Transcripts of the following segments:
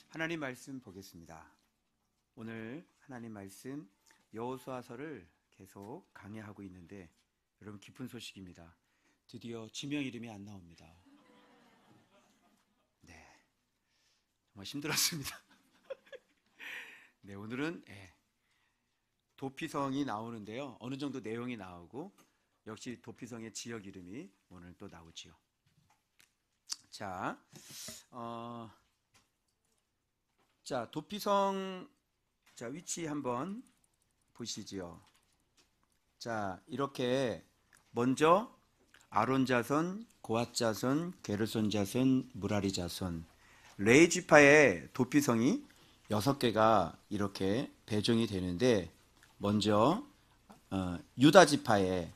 하나님 말씀 보겠습니다. 오늘 하나님 말씀 여호수아서를 계속 강해하고 있는데 여러분 기쁜 소식입니다. 드디어 지명 이름이 안 나옵니다. 네, 정말 힘들었습니다. 네, 오늘은 도피성이 나오는데요. 어느 정도 내용이 나오고 역시 도피성의 지역 이름이 오늘 또 나오지요. 자, 도피성 위치 한번 보시지요. 자, 이렇게 먼저 아론 자손, 고핫 자손, 게르손 자손, 무라리 자손, 레위 지파의 도피성이 6개가 이렇게 배정이 되는데 먼저 유다 지파의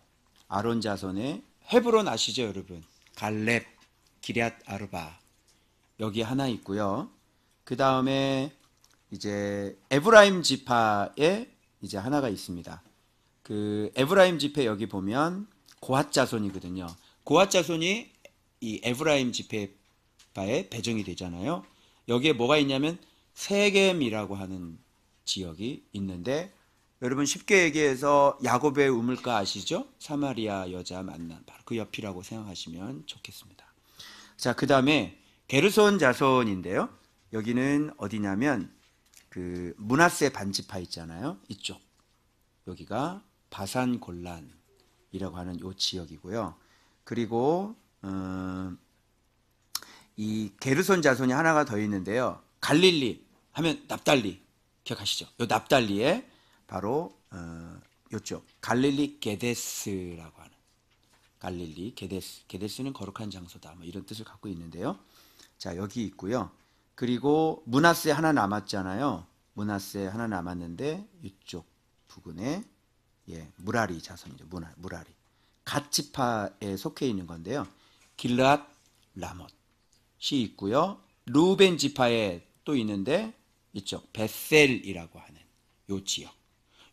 아론 자손의 헤브론 아시죠, 여러분? 갈렙, 기럇 아르바 여기 하나 있고요. 그 다음에 이제 에브라임 지파에 이제 하나가 있습니다. 그 에브라임 지파 여기 보면 고핫 자손이거든요. 고핫 자손이 이 에브라임 지파에 배정이 되잖아요. 여기에 뭐가 있냐면 세겜이라고 하는 지역이 있는데 여러분 쉽게 얘기해서 야곱의 우물가 아시죠? 사마리아 여자 만난 바로 그 옆이라고 생각하시면 좋겠습니다. 자, 그 다음에 게르손 자손인데요. 여기는 어디냐면 그 므낫세 반지파 있잖아요. 이쪽 여기가 바산 골란이라고 하는 요 지역이고요. 그리고 이 게르손 자손이 하나가 더 있는데요. 갈릴리 하면 납달리 기억하시죠? 요 납달리에 바로 요쪽 갈릴리 게데스라고 하는 갈릴리 게데스는 거룩한 장소다 뭐 이런 뜻을 갖고 있는데요. 자, 여기 있고요. 그리고 므낫세 하나 남았잖아요. 므낫세 하나 남았는데 이쪽 부근에 무라리 자손이죠. 무라리 갓 지파에 속해 있는 건데요. 길르앗 라못이 있고요. 루벤 지파에 또 있는데 이쪽 베셀이라고 하는 요 지역.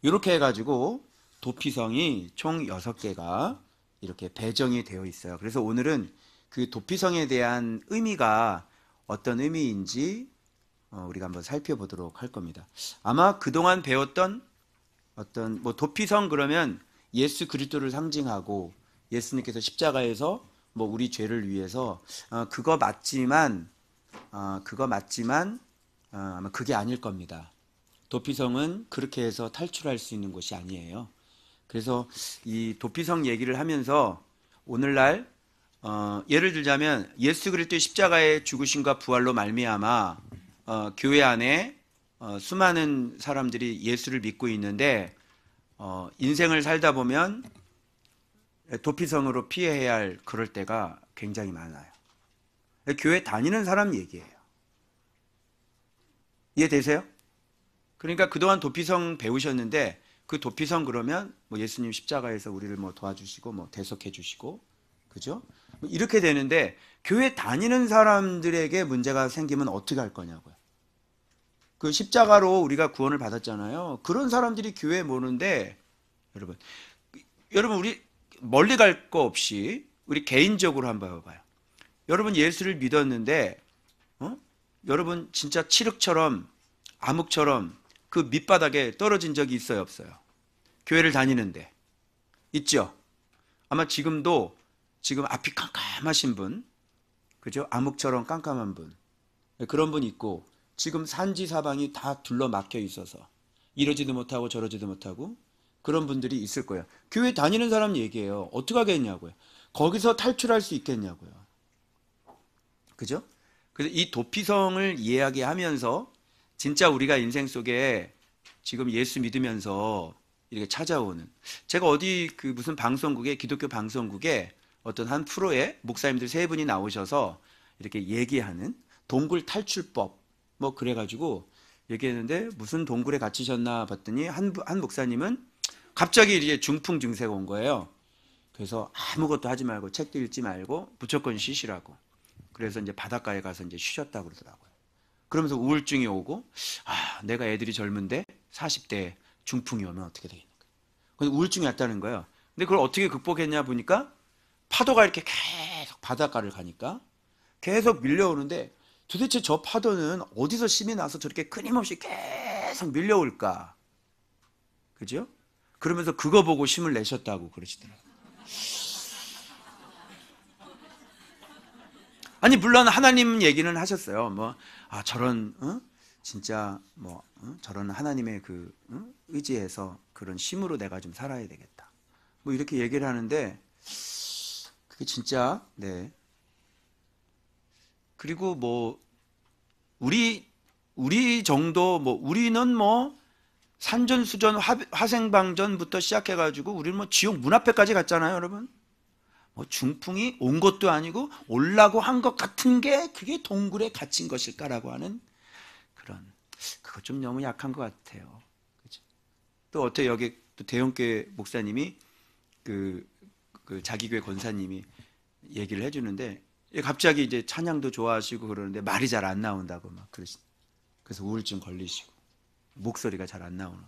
이렇게 해가지고 도피성이 총 6개가 이렇게 배정이 되어 있어요. 그래서 오늘은 그 도피성에 대한 의미가 어떤 의미인지 우리가 한번 살펴보도록 할 겁니다. 아마 그동안 배웠던 어떤 도피성 그러면 예수 그리스도를 상징하고 예수님께서 십자가에서 우리 죄를 위해서 그거 맞지만 아마 그게 아닐 겁니다. 도피성은 그렇게 해서 탈출할 수 있는 곳이 아니에요. 그래서 이 도피성 얘기를 하면서 오늘날 예를 들자면 예수 그리스도의 십자가의 죽으심과 부활로 말미암아 교회 안에 수많은 사람들이 예수를 믿고 있는데 인생을 살다 보면 도피성으로 피해야 할 그럴 때가 굉장히 많아요. 교회 다니는 사람 얘기예요. 이해되세요? 그러니까 그동안 도피성 배우셨는데 그 도피성 그러면 예수님 십자가에서 우리를 도와주시고 대속해 주시고 그죠? 이렇게 되는데 교회 다니는 사람들에게 문제가 생기면 어떻게 할 거냐고요. 그 십자가로 우리가 구원을 받았잖아요. 그런 사람들이 교회에 모는데 여러분 우리 멀리 갈 거 없이 우리 개인적으로 한번 해봐요. 여러분 예수를 믿었는데 여러분 진짜 칠흑처럼 암흑처럼 그 밑바닥에 떨어진 적이 있어요, 없어요? 교회를 다니는데 있죠? 아마 지금도 지금 앞이 깜깜하신 분, 그죠? 암흑처럼 깜깜한 분, 그런 분 있고 지금 산지 사방이 다 둘러 막혀 있어서 이러지도 못하고 저러지도 못하고 그런 분들이 있을 거예요. 교회 다니는 사람 얘기예요. 어떻게 하겠냐고요. 거기서 탈출할 수 있겠냐고요. 그죠? 그래서 이 도피성을 이야기하면서 진짜 우리가 인생 속에 지금 예수 믿으면서 이렇게 찾아오는 제가 어디 그 무슨 방송국에 기독교 방송국에 어떤 한 프로에 목사님들 3분이 나오셔서 이렇게 얘기하는 동굴 탈출법 그래가지고 얘기했는데 무슨 동굴에 갇히셨나 봤더니 한 목사님은 갑자기 이제 중풍 증세가 온 거예요. 그래서 아무것도 하지 말고 책도 읽지 말고 무조건 쉬시라고. 그래서 이제 바닷가에 가서 이제 쉬셨다고 그러더라고요. 그러면서 우울증이 오고 내가 애들이 젊은데 40대에 중풍이 오면 어떻게 되겠는가. 근데 우울증이 왔다는 거예요. 근데 그걸 어떻게 극복했냐 보니까 파도가 이렇게 계속 바닷가를 가니까 계속 밀려오는데 도대체 저 파도는 어디서 심이 나서 저렇게 끊임없이 계속 밀려올까? 그죠? 그러면서 그거 보고 힘을 내셨다고 그러시더라고요. 아니 물론 하나님 얘기는 하셨어요. 저런 진짜 저런 하나님의 그 의지에서 그런 힘으로 내가 좀 살아야 되겠다. 뭐 이렇게 얘기를 하는데 그게 진짜 네. 그리고 뭐 우리 정도 우리는 산전수전 화생방전부터 시작해가지고 우리는 지옥 문 앞에까지 갔잖아요, 여러분. 중풍이 온 것도 아니고 올라고 한 것 같은 게 그게 동굴에 갇힌 것일까라고 하는 그런 그거 좀 너무 약한 것 같아요. 그죠? 또 어떻게 여기 또 대형교회 목사님이 그 자기 교회 권사님이 얘기를 해주는데 갑자기 이제 찬양도 좋아하시고 그러는데 말이 잘 안 나온다고 막 그래서 우울증 걸리시고 목소리가 잘 안 나오는.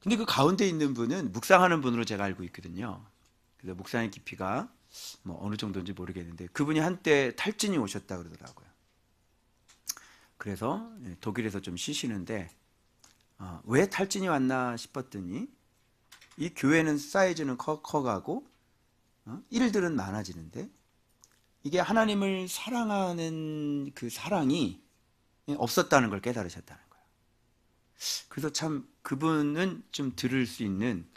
근데 그 가운데 있는 분은 묵상하는 분으로 제가 알고 있거든요. 그래서 묵상의 깊이가 어느 정도인지 모르겠는데 그분이 한때 탈진이 오셨다 그러더라고요. 그래서 독일에서 좀 쉬시는데 왜 탈진이 왔나 싶었더니 이 교회는 사이즈는 커가고 일들은 많아지는데 이게 하나님을 사랑하는 그 사랑이 없었다는 걸 깨달으셨다는 거예요. 그래서 참 그분은 좀 들을 수 있는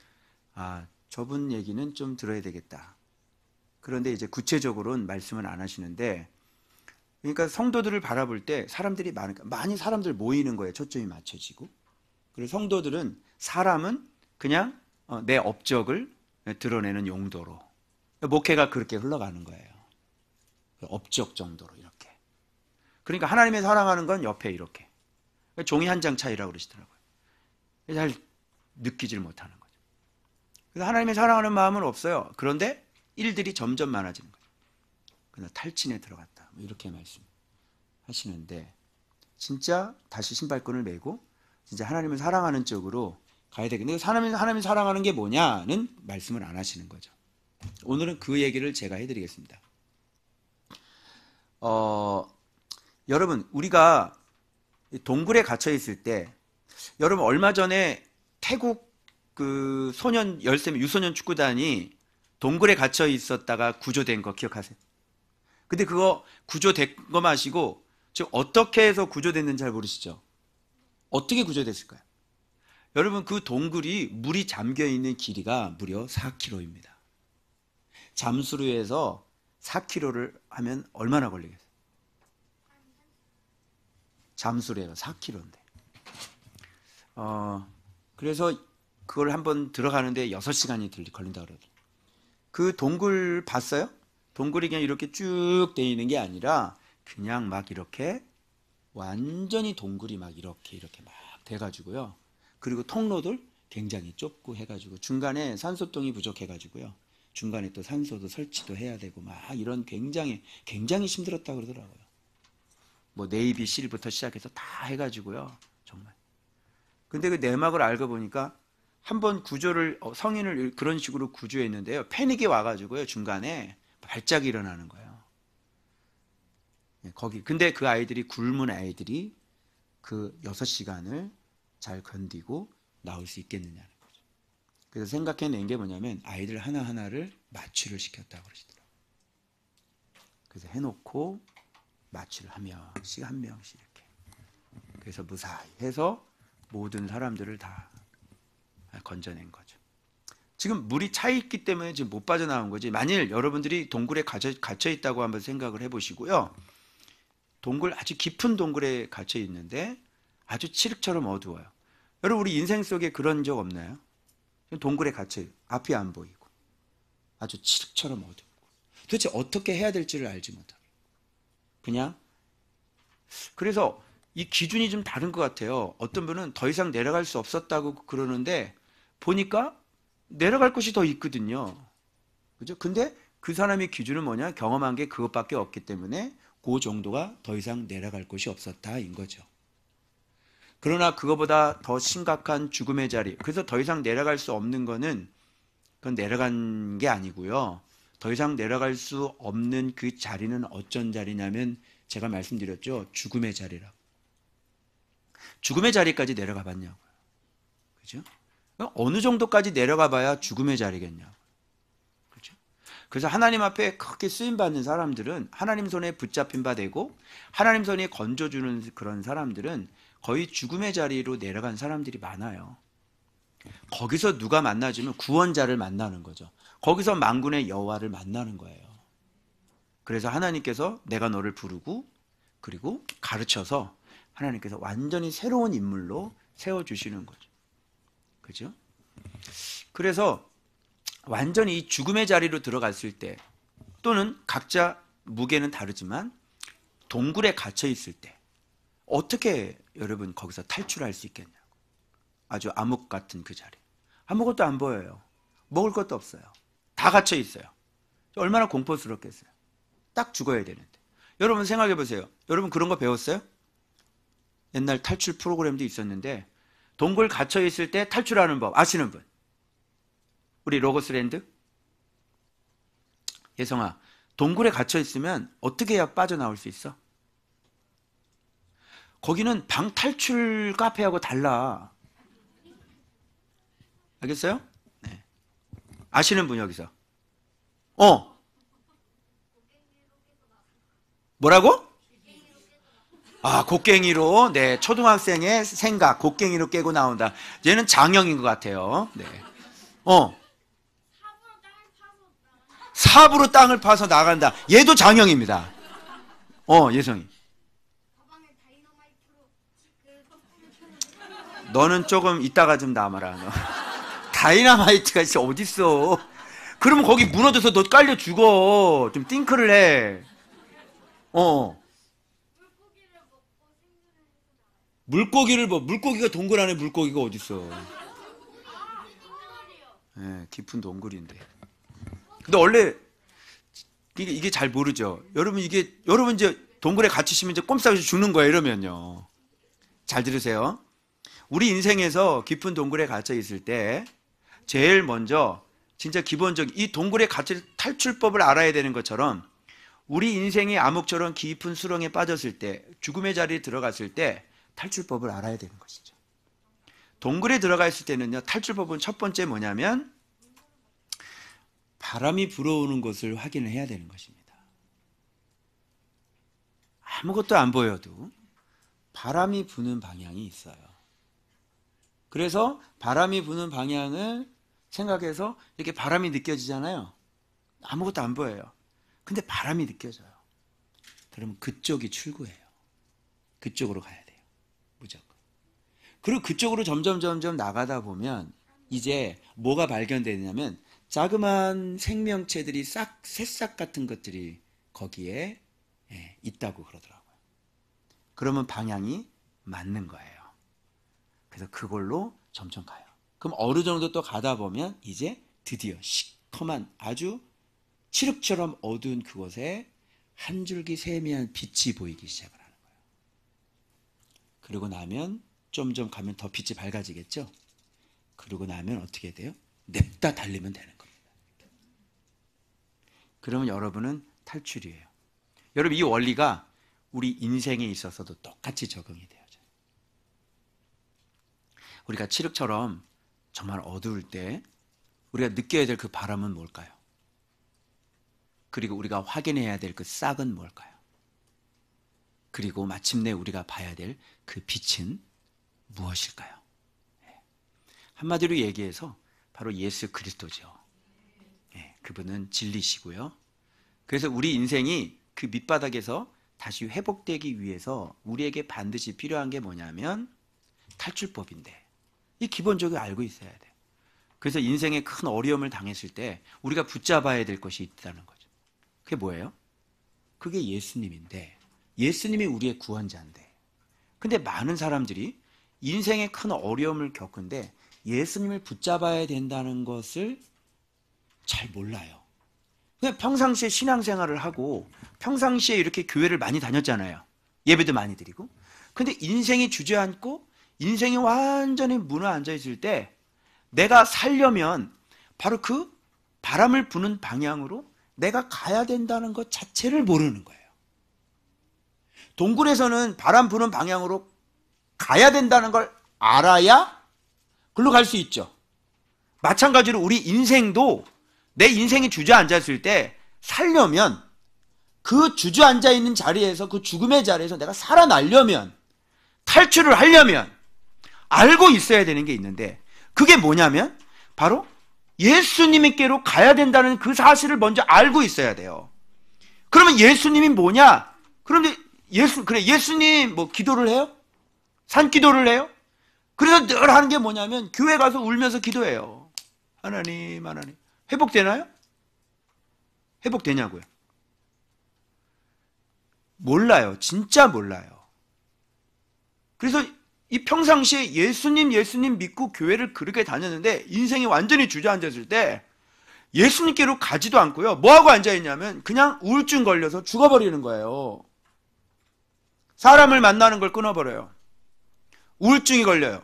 저분 얘기는 좀 들어야 되겠다. 그런데 이제 구체적으로는 말씀은 안 하시는데 그러니까 성도들을 바라볼 때 사람들이 많으니까 많이 사람들 모이는 거에 초점이 맞춰지고 그리고 성도들은 사람은 그냥 내 업적을 드러내는 용도로 목회가 그렇게 흘러가는 거예요. 업적 정도로 이렇게. 그러니까 하나님의 사랑하는 건 옆에 이렇게 종이 한 장 차이라고 그러시더라고요. 잘 느끼질 못하는 거죠. 그래서 하나님의 사랑하는 마음은 없어요. 그런데 일들이 점점 많아지는 거죠. 그래서 탈진에 들어갔다. 이렇게 말씀하시는데 진짜 다시 신발끈을 메고 진짜 하나님을 사랑하는 쪽으로 가야 되겠는데 하나님을 사랑하는 게 뭐냐는 말씀을 안 하시는 거죠. 오늘은 그 얘기를 제가 해드리겠습니다. 여러분 우리가 동굴에 갇혀 있을 때 여러분 얼마 전에 태국 그 소년 13명 유소년 축구단이 동굴에 갇혀 있었다가 구조된 거 기억하세요? 근데 그거 구조된 거 마시고 지금 어떻게 해서 구조됐는지 잘 모르시죠? 어떻게 구조됐을까요? 여러분 그 동굴이 물이 잠겨 있는 길이가 무려 4km입니다. 잠수로 해서 4km를 하면 얼마나 걸리겠어요? 잠수로 해서 4km인데. 그래서 그걸 한번 들어가는데 6시간이 걸린다고 그러더라고요. 그 동굴 봤어요? 동굴이 그냥 이렇게 쭉 돼 있는 게 아니라 그냥 막 이렇게 완전히 동굴이 막 이렇게 막 돼가지고요. 그리고 통로들 굉장히 좁고 해가지고 중간에 산소통이 부족해가지고요. 중간에 또 산소도 설치도 해야 되고 막 이런 굉장히 힘들었다고 그러더라고요. 네이비 실부터 시작해서 다 해가지고요. 정말. 근데 그 내막을 알고 보니까 한번 구조를 성인을 그런 식으로 구조했는데요. 패닉이 와가지고요. 중간에 발작이 일어나는 거예요. 거기 근데 그 아이들이 굶은 아이들이 그 6시간을 잘 견디고 나올 수 있겠느냐는 거죠. 그래서 생각해낸 게 뭐냐면 아이들 하나하나를 마취를 시켰다고 그러시더라고요. 그래서 해놓고 마취를 한 명씩 이렇게. 그래서 무사히 해서 모든 사람들을 다 건져낸 거죠. 지금 물이 차 있기 때문에 지금 못 빠져나온 거지. 만일 여러분들이 동굴에 갇혀 있다고 한번 생각을 해보시고요. 동굴 아주 깊은 동굴에 갇혀 있는데 아주 칠흑처럼 어두워요. 여러분 우리 인생 속에 그런 적 없나요? 동굴에 갇혀요. 앞이 안 보이고 아주 칠흑처럼 어둡고 도대체 어떻게 해야 될지를 알지 못하고 그냥 그래서 이 기준이 좀 다른 것 같아요. 어떤 분은 더 이상 내려갈 수 없었다고 그러는데 보니까 내려갈 곳이 더 있거든요. 그죠? 근데 그 사람의 기준은 뭐냐? 경험한 게 그것밖에 없기 때문에 그 정도가 더 이상 내려갈 곳이 없었다인 거죠. 그러나 그거보다 더 심각한 죽음의 자리. 그래서 더 이상 내려갈 수 없는 거는 그건 내려간 게 아니고요. 더 이상 내려갈 수 없는 그 자리는 어쩐 자리냐면 제가 말씀드렸죠. 죽음의 자리라고. 죽음의 자리까지 내려가 봤냐고요. 그죠? 어느 정도까지 내려가 봐야 죽음의 자리겠냐고. 그죠? 그래서 하나님 앞에 크게 쓰임받는 사람들은, 하나님 손에 붙잡힌 바 되고 하나님 손에 건져주는 그런 사람들은 거의 죽음의 자리로 내려간 사람들이 많아요. 거기서 누가 만나주면 구원자를 만나는 거죠. 거기서 만군의 여호와를 만나는 거예요. 그래서 하나님께서 내가 너를 부르고 그리고 가르쳐서 하나님께서 완전히 새로운 인물로 세워주시는 거죠. 그죠? 그래서 완전히 이 죽음의 자리로 들어갔을 때, 또는 각자 무게는 다르지만 동굴에 갇혀 있을 때 어떻게 여러분 거기서 탈출할 수 있겠냐고. 아주 암흑 같은 그 자리. 아무것도 안 보여요. 먹을 것도 없어요. 다 갇혀 있어요. 얼마나 공포스럽겠어요. 딱 죽어야 되는데. 여러분 생각해 보세요. 여러분 그런 거 배웠어요? 옛날 탈출 프로그램도 있었는데 동굴 갇혀 있을 때 탈출하는 법 아시는 분? 우리 로고스랜드? 예성아, 동굴에 갇혀 있으면 어떻게 해야 빠져나올 수 있어? 거기는 방탈출 카페하고 달라. 알겠어요? 네. 아시는 분 여기서? 뭐라고? 아, 곡괭이로, 네, 초등학생의 생각, 곡괭이로 깨고 나온다. 얘는 장형인 것 같아요. 네. 삽으로 땅을 파서 나간다. 얘도 장형입니다. 예성이. 너는 조금 이따가 좀 남아라. 너. 다이너마이트가 진짜 어딨어. 그러면 거기 무너져서 너 깔려 죽어. 좀 띵크를 해. 물고기가 동굴 안에 물고기가 어딨어. 네, 깊은 동굴인데. 근데 원래 이게 잘 모르죠. 여러분 이제 동굴에 갇히시면 이제 꼼짝없이 죽는 거예요. 이러면요. 잘 들으세요. 우리 인생에서 깊은 동굴에 갇혀 있을 때 제일 먼저 진짜 기본적인 이 동굴에 갇힐 탈출법을 알아야 되는 것처럼 우리 인생이 암흑처럼 깊은 수렁에 빠졌을 때, 죽음의 자리에 들어갔을 때 탈출법을 알아야 되는 것이죠. 동굴에 들어가 있을 때는요, 탈출법은 첫 번째 뭐냐면 바람이 불어오는 것을 확인을 해야 되는 것입니다. 아무것도 안 보여도 바람이 부는 방향이 있어요. 그래서 바람이 부는 방향을 생각해서 이렇게 바람이 느껴지잖아요. 아무것도 안 보여요. 근데 바람이 느껴져요. 그러면 그쪽이 출구예요. 그쪽으로 가야 돼요. 무조건. 그리고 그쪽으로 점점 나가다 보면 이제 뭐가 발견되냐면 자그마한 생명체들이 새싹 같은 것들이 거기에 있다고 그러더라고요. 그러면 방향이 맞는 거예요. 그래서 그걸로 점점 가요. 그럼 어느 정도 또 가다 보면 이제 드디어 시커먼 아주 칠흑처럼 어두운 그곳에 한 줄기 세미한 빛이 보이기 시작을 하는 거예요. 그러고 나면 점점 가면 더 빛이 밝아지겠죠? 그러고 나면 어떻게 돼요? 냅다 달리면 되는 겁니다. 그러면 여러분은 탈출이에요. 여러분 이 원리가 우리 인생에 있어서도 똑같이 적용이 되어져요. 우리가 칠흑처럼 정말 어두울 때 우리가 느껴야 될 그 바람은 뭘까요? 그리고 우리가 확인해야 될 그 싹은 뭘까요? 그리고 마침내 우리가 봐야 될 그 빛은 무엇일까요? 한마디로 얘기해서 바로 예수 그리스도죠. 그분은 진리시고요. 그래서 우리 인생이 그 밑바닥에서 다시 회복되기 위해서 우리에게 반드시 필요한 게 뭐냐면 탈출법인데 이 기본적으로 알고 있어야 돼요. 그래서 인생에 큰 어려움을 당했을 때 우리가 붙잡아야 될 것이 있다는 거죠. 그게 뭐예요? 그게 예수님인데 예수님이 우리의 구원자인데 근데 많은 사람들이 인생에 큰 어려움을 겪은데 예수님을 붙잡아야 된다는 것을 잘 몰라요. 그냥 평상시에 신앙생활을 하고 평상시에 이렇게 교회를 많이 다녔잖아요. 예배도 많이 드리고. 근데 인생이 주저앉고 인생이 완전히 무너앉아 있을 때 내가 살려면 바로 그 바람을 부는 방향으로 내가 가야 된다는 것 자체를 모르는 거예요. 동굴에서는 바람 부는 방향으로 가야 된다는 걸 알아야 글로 갈 수 있죠. 마찬가지로 우리 인생도 내 인생이 주저앉았을 때 살려면 그 주저앉아 있는 자리에서, 그 죽음의 자리에서 내가 살아나려면, 탈출을 하려면 알고 있어야 되는 게 있는데, 그게 뭐냐면 바로 예수님께로 가야 된다는 그 사실을 먼저 알고 있어야 돼요. 그러면 예수님이 뭐냐? 그런데 예수님 뭐 기도를 해요? 산기도를 해요? 그래서 늘 하는 게 뭐냐면 교회 가서 울면서 기도해요. 하나님, 하나님. 회복되나요? 회복되냐고요? 몰라요. 진짜 몰라요. 그래서 이 평상시에 예수님 믿고 교회를 그렇게 다녔는데 인생이 완전히 주저앉았을 때 예수님께로 가지도 않고요. 뭐하고 앉아있냐면 그냥 우울증 걸려서 죽어버리는 거예요. 사람을 만나는 걸 끊어버려요. 우울증이 걸려요.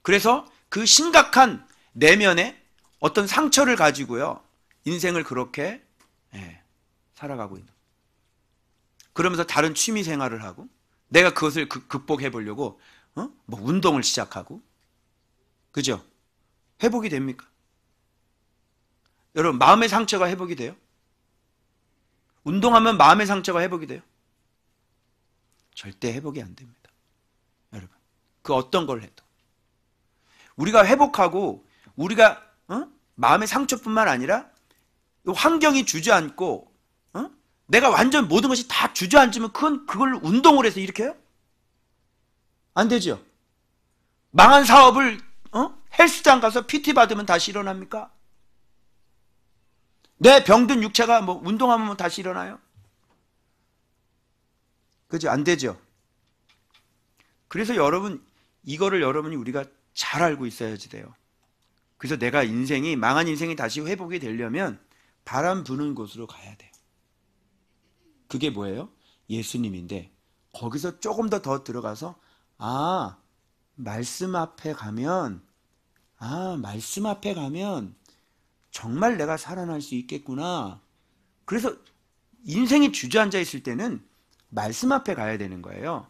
그래서 그 심각한 내면에 어떤 상처를 가지고요. 인생을 그렇게 살아가고 있는. 그러면서 다른 취미 생활을 하고 내가 그것을 극복해 보려고 뭐 운동을 시작하고. 그죠? 회복이 됩니까? 여러분, 마음의 상처가 회복이 돼요? 운동하면 마음의 상처가 회복이 돼요? 절대 회복이 안 됩니다. 여러분, 그 어떤 걸 해도 우리가 회복하고 우리가 마음의 상처뿐만 아니라 환경이 주저앉고 내가 완전 모든 것이 다 주저앉으면 그걸 운동을 해서 일으켜요? 안 되죠. 망한 사업을 헬스장 가서 PT 받으면 다시 일어납니까? 내 병든 육체가 뭐 운동하면 다시 일어나요? 그죠? 안 되죠. 그래서 여러분, 이거를 여러분이 우리가 잘 알고 있어야지 돼요. 그래서 내가 망한 인생이 다시 회복이 되려면 바람 부는 곳으로 가야 돼요. 그게 뭐예요? 예수님인데 거기서 조금 더 들어가서 말씀 앞에 가면 정말 내가 살아날 수 있겠구나. 그래서 인생이 주저앉아 있을 때는 말씀 앞에 가야 되는 거예요.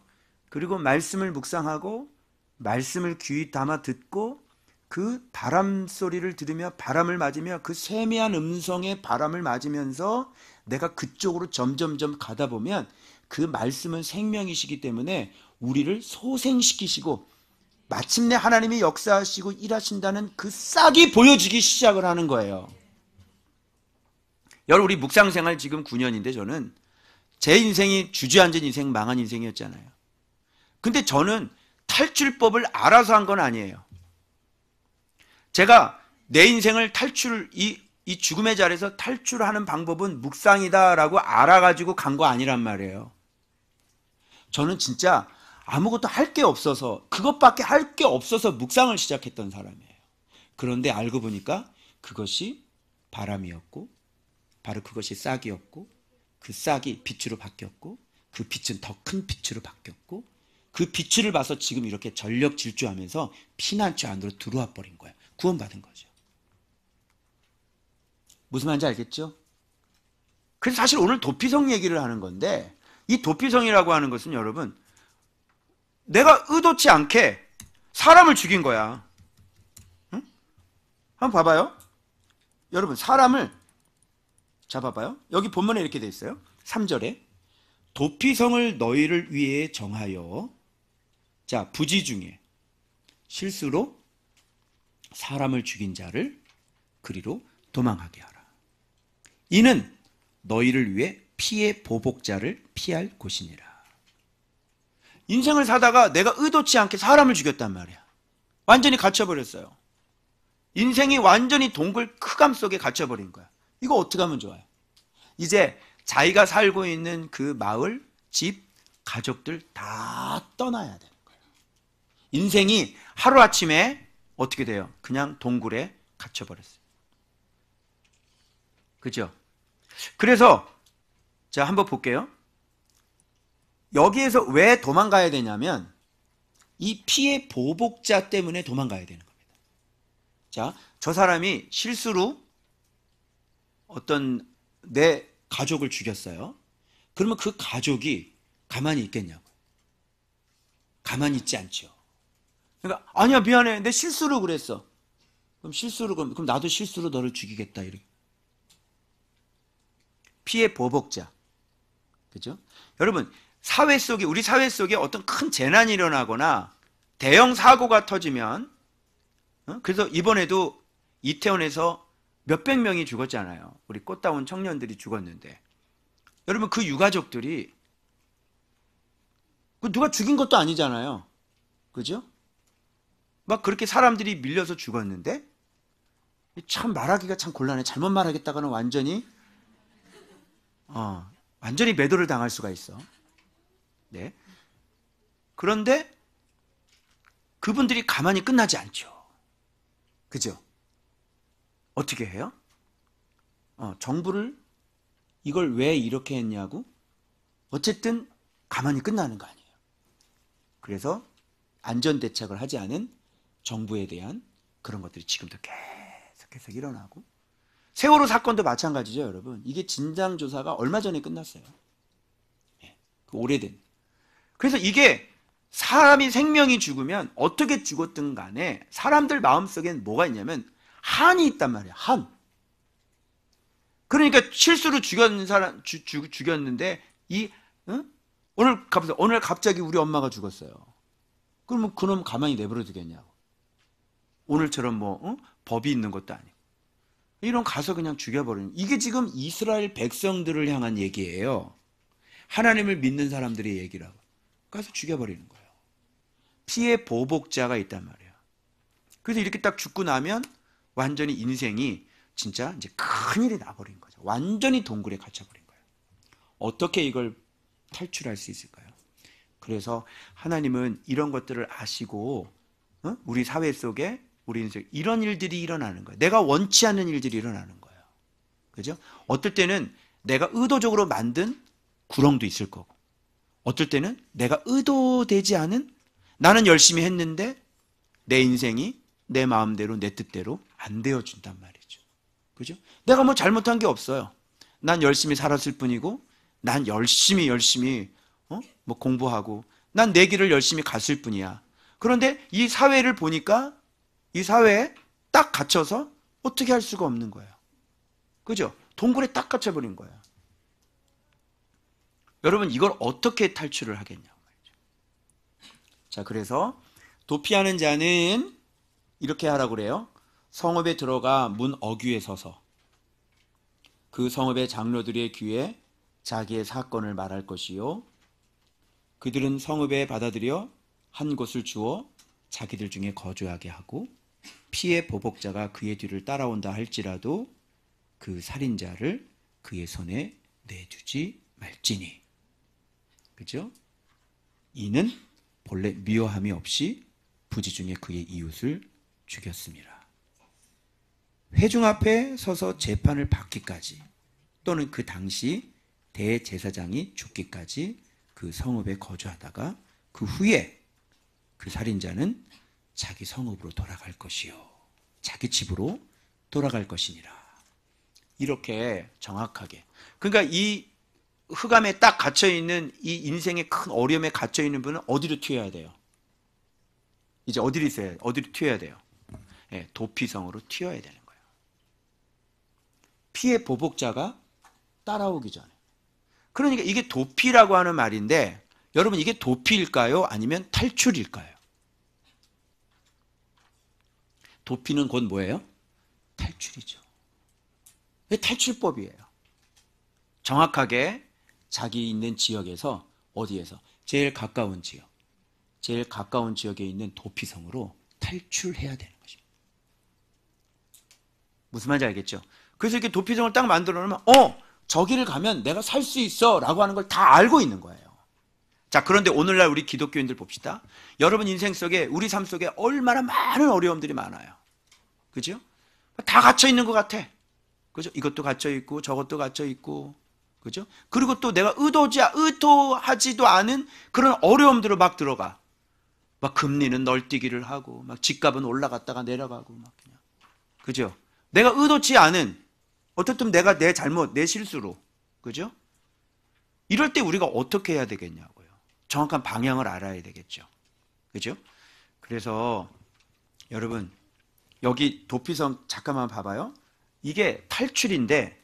그리고 말씀을 묵상하고 말씀을 귀 담아 듣고 그 바람 소리를 들으며 바람을 맞으며 그 세미한 음성의 바람을 맞으면서 내가 그쪽으로 점점점 가다 보면 그 말씀은 생명이시기 때문에 우리를 소생시키시고 마침내 하나님이 역사하시고 일하신다는 그 싹이 보여지기 시작을 하는 거예요. 여러분, 우리 묵상생활 지금 9년인데 저는 제 인생이 주저앉은 인생, 망한 인생이었잖아요. 근데 저는 탈출법을 알아서 한 건 아니에요. 제가 내 인생을 이 죽음의 자리에서 탈출하는 방법은 묵상이다라고 알아가지고 간 거 아니란 말이에요. 저는 진짜 아무것도 할 게 없어서, 그것밖에 할 게 없어서 묵상을 시작했던 사람이에요. 그런데 알고 보니까 그것이 바람이었고, 바로 그것이 싹이었고, 그 싹이 빛으로 바뀌었고, 그 빛은 더 큰 빛으로 바뀌었고, 그 빛을 봐서 지금 이렇게 전력 질주하면서 피난처 안으로 들어와 버린 거예요. 구원받은 거죠. 무슨 말인지 알겠죠? 그래서 사실 오늘 도피성 얘기를 하는 건데, 이 도피성이라고 하는 것은 여러분, 내가 의도치 않게 사람을 죽인 거야. 응? 한번 봐봐요. 여러분, 사람을 잡아봐요. 여기 본문에 이렇게 돼 있어요. 3절에 도피성을 너희를 위해 정하여, 자, 부지 중에 실수로 사람을 죽인 자를 그리로 도망하게 하라. 이는 너희를 위해 피의 보복자를 피할 곳이니라. 인생을 사다가 내가 의도치 않게 사람을 죽였단 말이야. 완전히 갇혀버렸어요. 인생이 완전히 동굴 크감 속에 갇혀버린 거야. 이거 어떻게 하면 좋아요? 이제 자기가 살고 있는 그 마을, 집, 가족들 다 떠나야 되는 거예요. 인생이 하루아침에 어떻게 돼요? 그냥 동굴에 갇혀버렸어요. 그죠? 그래서 자, 한번 볼게요. 여기에서 왜 도망가야 되냐면 이 피해 보복자 때문에 도망가야 되는 겁니다. 자, 저 사람이 실수로 어떤 내 가족을 죽였어요. 그러면 그 가족이 가만히 있겠냐고. 가만히 있지 않죠. 그러니까 아니야 미안해 내 실수로 그랬어. 그럼 나도 실수로 너를 죽이겠다 이렇게. 피해 보복자. 그죠? 여러분 우리 사회 속에 어떤 큰 재난이 일어나거나 대형 사고가 터지면 그래서 이번에도 이태원에서 몇백 명이 죽었잖아요. 우리 꽃다운 청년들이 죽었는데 여러분 그 유가족들이 누가 죽인 것도 아니잖아요. 그죠? 막 그렇게 사람들이 밀려서 죽었는데 참 말하기가 참 곤란해. 잘못 말하겠다가는 완전히 매도를 당할 수가 있어. 네. 그런데 그분들이 가만히 끝나지 않죠. 그죠? 어떻게 해요? 정부를 이걸 왜 이렇게 했냐고? 어쨌든 가만히 끝나는 거 아니에요. 그래서 안전대책을 하지 않은 정부에 대한 그런 것들이 지금도 계속 일어나고 세월호 사건도 마찬가지죠, 여러분. 이게 진상조사가 얼마 전에 끝났어요. 오래된. 그래서 이게 사람이 생명이 죽으면 어떻게 죽었든 간에 사람들 마음속엔 뭐가 있냐면 한이 있단 말이에요. 한. 그러니까 실수로 죽였는데 오늘 갑자기 우리 엄마가 죽었어요. 그러면 그놈 가만히 내버려 두겠냐고. 오늘처럼 법이 있는 것도 아니고. 이런 가서 그냥 죽여버리는. 이게 지금 이스라엘 백성들을 향한 얘기예요. 하나님을 믿는 사람들의 얘기라고. 가서 죽여버리는 거예요. 피해 보복자가 있단 말이에요. 그래서 이렇게 딱 죽고 나면 완전히 인생이 진짜 이제 큰일이 나버린 거죠. 완전히 동굴에 갇혀버린 거예요. 어떻게 이걸 탈출할 수 있을까요? 그래서 하나님은 이런 것들을 아시고 우리 사회 속에 우리 인생 이런 일들이 일어나는 거예요. 내가 원치 않는 일들이 일어나는 거예요. 그죠? 어떨 때는 내가 의도적으로 만든 구렁도 있을 거고 어떨 때는 내가 의도되지 않은 나는 열심히 했는데 내 인생이 내 마음대로 내 뜻대로 안 되어준단 말이죠. 그죠? 내가 뭐 잘못한 게 없어요. 난 열심히 살았을 뿐이고 난 열심히 뭐 공부하고 난 내 길을 열심히 갔을 뿐이야. 그런데 이 사회를 보니까 이 사회에 딱 갇혀서 어떻게 할 수가 없는 거예요. 그죠? 동굴에 딱 갇혀버린 거예요. 여러분 이걸 어떻게 탈출을 하겠냐고 말이죠. 자, 그래서 도피하는 자는 이렇게 하라고 그래요. 성읍에 들어가 문 어귀에 서서 그 성읍의 장로들의 귀에 자기의 사건을 말할 것이요. 그들은 성읍에 받아들여 한 곳을 주어 자기들 중에 거주하게 하고 피해 보복자가 그의 뒤를 따라온다 할지라도 그 살인자를 그의 손에 내주지 말지니. 그죠? 이는 본래 미워함이 없이 부지 중에 그의 이웃을 죽였습니다. 회중 앞에 서서 재판을 받기까지 또는 그 당시 대제사장이 죽기까지 그 성읍에 거주하다가 그 후에 그 살인자는 자기 성읍으로 돌아갈 것이요 자기 집으로 돌아갈 것이니라. 이렇게 정확하게. 그러니까 이 흑암에 딱 갇혀있는 이 인생의 큰 어려움에 갇혀있는 분은 어디로 튀어야 돼요? 이제 어디로 튀어야 돼요? 네, 도피성으로 튀어야 되는 거예요. 피해 보복자가 따라오기 전에. 그러니까 이게 도피라고 하는 말인데 여러분 이게 도피일까요? 아니면 탈출일까요? 도피는 곧 뭐예요? 탈출이죠. 탈출법이에요. 정확하게 자기 있는 지역에서 어디에서? 제일 가까운 지역. 제일 가까운 지역에 있는 도피성으로 탈출해야 되는 것입니다. 무슨 말인지 알겠죠? 그래서 이렇게 도피성을 딱 만들어 놓으면 저기를 가면 내가 살 수 있어 라고 하는 걸 다 알고 있는 거예요. 자, 그런데 오늘날 우리 기독교인들 봅시다. 여러분 인생 속에 우리 삶 속에 얼마나 많은 어려움들이 많아요. 그죠? 다 갇혀 있는 것 같아. 그죠? 이것도 갇혀 있고 저것도 갇혀 있고 그죠? 그리고 또 내가 의도하지도 않은 그런 어려움들을 막 들어가. 막 금리는 널뛰기를 하고 막 집값은 올라갔다가 내려가고 막 그냥. 그죠? 내가 의도치 않은 어떻든 내가 내 잘못, 내 실수로. 그죠? 이럴 때 우리가 어떻게 해야 되겠냐고요. 정확한 방향을 알아야 되겠죠. 그죠? 그래서 여러분 여기 도피성 잠깐만 봐봐요. 이게 탈출인데,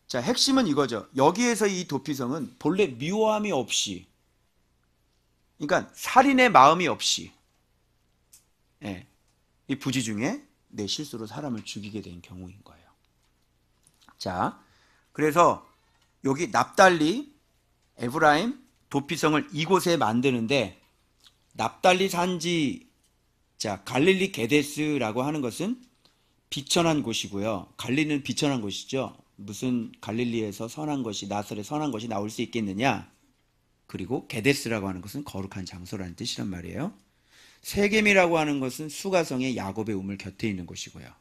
자, 핵심은 이거죠. 여기에서 이 도피성은 본래 미워함이 없이, 그러니까 살인의 마음이 없이, 예, 이 부지 중에 내 실수로 사람을 죽이게 된 경우인 거예요. 자, 그래서 여기 납달리, 에브라임, 도피성을 이곳에 만드는데, 납달리 산지, 자, 갈릴리 게데스라고 하는 것은 비천한 곳이고요. 갈릴리는 비천한 곳이죠. 무슨 갈릴리에서 선한 것이, 나설에 선한 것이 나올 수 있겠느냐. 그리고 게데스라고 하는 것은 거룩한 장소라는 뜻이란 말이에요. 세겜이라고 하는 것은 수가성의 야곱의 우물 곁에 있는 곳이고요.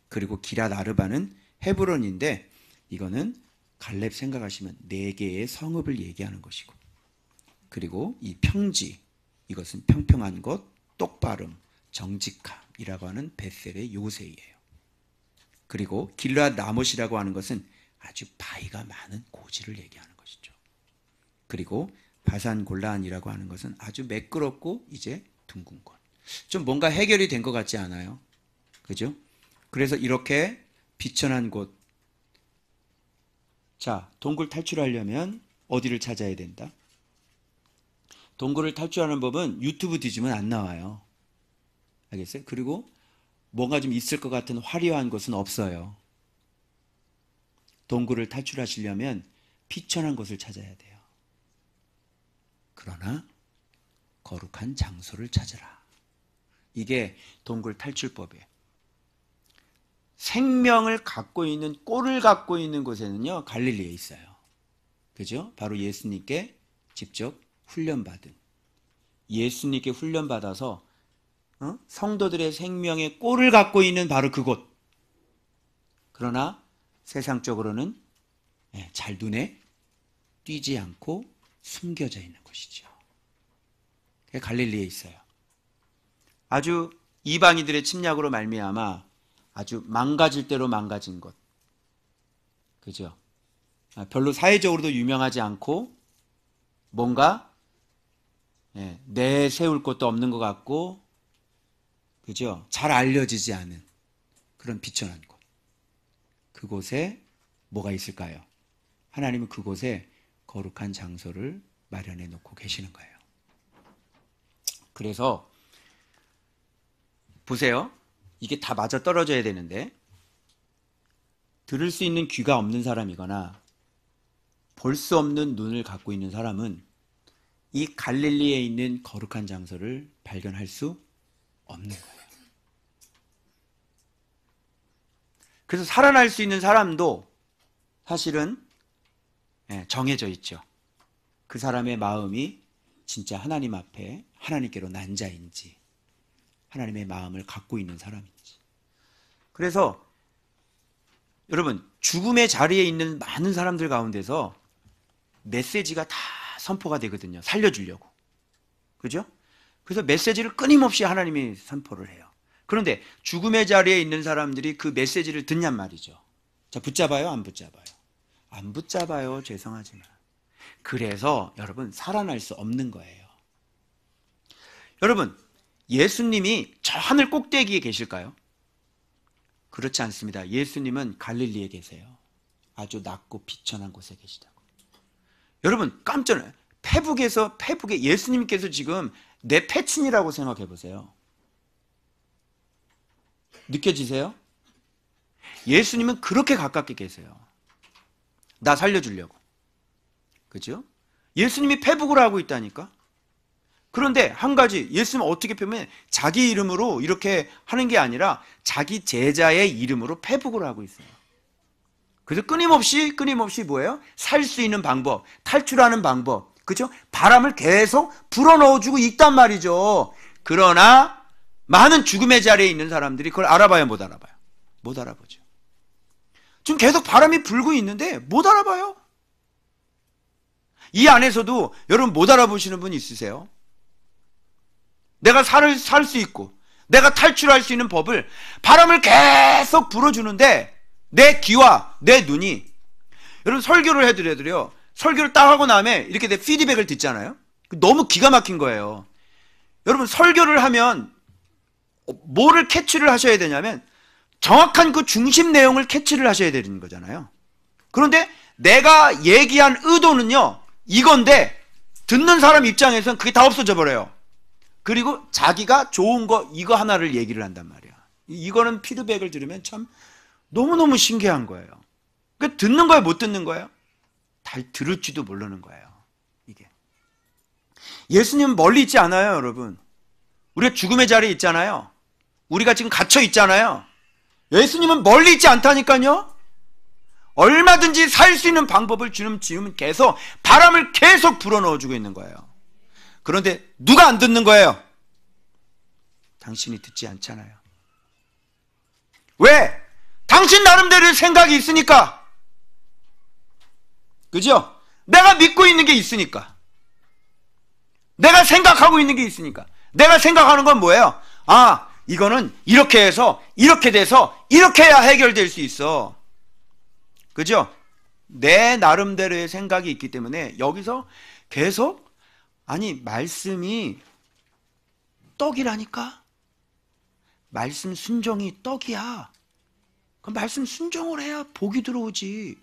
그리고 기랏 아르바는 헤브론인데, 이거는 갈렙 생각하시면 4개의 성읍을 얘기하는 것이고, 그리고 이 평지, 이것은 평평한 곳, 똑바름, 정직함이라고 하는 베셀의 요새이에요. 그리고 길르앗 라못이라고 하는 것은 아주 바위가 많은 고지를 얘기하는 것이죠. 그리고 바산 골라안이라고 하는 것은 아주 매끄럽고 이제 둥근 곳. 좀 뭔가 해결이 된 것 같지 않아요? 그죠? 그래서 이렇게 비천한 곳. 자, 동굴 탈출하려면 어디를 찾아야 된다? 동굴을 탈출하는 법은 유튜브 뒤지면 안 나와요. 알겠어요? 그리고 뭔가 좀 있을 것 같은 화려한 곳은 없어요. 동굴을 탈출하시려면 비천한 곳을 찾아야 돼요. 그러나 거룩한 장소를 찾으라. 이게 동굴 탈출법이에요. 생명을 갖고 있는, 꼴을 갖고 있는 곳에는요, 갈릴리에 있어요. 그죠? 바로 예수님께 직접 훈련받은, 예수님께 훈련받아서 성도들의 생명의 꼴을 갖고 있는 바로 그곳. 그러나 세상적으로는 잘 눈에 띄지 않고 숨겨져 있는 곳이죠. 갈릴리에 있어요. 아주 이방인들의 침략으로 말미암아 아주 망가질 대로 망가진 곳. 그죠? 별로 사회적으로도 유명하지 않고 뭔가 내세울 것도 없는 것 같고, 그죠? 잘 알려지지 않은 그런 비천한 곳. 그곳에 뭐가 있을까요? 하나님은 그곳에 거룩한 장소를 마련해 놓고 계시는 거예요. 그래서 보세요. 이게 다 맞아 떨어져야 되는데, 들을 수 있는 귀가 없는 사람이거나 볼 수 없는 눈을 갖고 있는 사람은 이 갈릴리에 있는 거룩한 장소를 발견할 수 없는 거예요. 그래서 살아날 수 있는 사람도 사실은 정해져 있죠. 그 사람의 마음이 진짜 하나님 앞에 하나님께로 난 자인지, 하나님의 마음을 갖고 있는 사람인지. 그래서 여러분, 죽음의 자리에 있는 많은 사람들 가운데서 메시지가 다 선포가 되거든요. 살려주려고. 그죠? 그래서 메시지를 끊임없이 하나님이 선포를 해요. 그런데 죽음의 자리에 있는 사람들이 그 메시지를 듣냔 말이죠. 자, 붙잡아요? 안 붙잡아요? 안 붙잡아요. 죄송하지만. 그래서 여러분, 살아날 수 없는 거예요. 여러분, 예수님이 저 하늘 꼭대기에 계실까요? 그렇지 않습니다. 예수님은 갈릴리에 계세요. 아주 낮고 비천한 곳에 계시다고. 여러분, 깜짝 놀라요. 페북에 예수님께서 지금 내 패친이라고 생각해 보세요. 느껴지세요? 예수님은 그렇게 가깝게 계세요. 나 살려주려고. 그죠? 예수님이 페북을 하고 있다니까? 그런데 한 가지, 예수님은 어떻게 보면 자기 이름으로 이렇게 하는 게 아니라 자기 제자의 이름으로 페북을 하고 있어요. 그래서 끊임없이 뭐예요? 살 수 있는 방법, 탈출하는 방법, 그죠? 바람을 계속 불어넣어주고 있단 말이죠. 그러나 많은 죽음의 자리에 있는 사람들이 그걸 알아봐요, 못 알아봐요? 못 알아보죠. 지금 계속 바람이 불고 있는데 못 알아봐요. 이 안에서도 여러분 못 알아보시는 분 있으세요? 내가 살 수 있고 내가 탈출할 수 있는 법을 바람을 계속 불어주는데 내 귀와 내 눈이, 여러분 설교를 해드려도요, 설교를 딱 하고 나면 이렇게 내 피드백을 듣잖아요. 너무 기가 막힌 거예요. 여러분 설교를 하면 뭐를 캐치를 하셔야 되냐면 정확한 그 중심 내용을 캐치를 하셔야 되는 거잖아요. 그런데 내가 얘기한 의도는요 이건데 듣는 사람 입장에서는 그게 다 없어져 버려요. 그리고 자기가 좋은 거 이거 하나를 얘기를 한단 말이야. 이거는 피드백을 들으면 참 너무너무 신기한 거예요. 그러니까 듣는 거예요, 못 듣는 거예요? 다 들을지도 모르는 거예요. 이게 예수님은 멀리 있지 않아요, 여러분. 우리가 죽음의 자리에 있잖아요. 우리가 지금 갇혀 있잖아요. 예수님은 멀리 있지 않다니까요. 얼마든지 살 수 있는 방법을 지금 계속 바람을 계속 불어넣어주고 있는 거예요. 그런데 누가 안 듣는 거예요? 당신이 듣지 않잖아요. 왜? 당신 나름대로의 생각이 있으니까. 그죠? 내가 믿고 있는 게 있으니까. 내가 생각하고 있는 게 있으니까. 내가 생각하는 건 뭐예요? 아, 이거는 이렇게 해서 이렇게 돼서 이렇게 해야 해결될 수 있어. 그죠? 내 나름대로의 생각이 있기 때문에 여기서 계속 아니 말씀이 떡이라니까? 말씀 순종이 떡이야. 그 말씀 순종을 해야 복이 들어오지.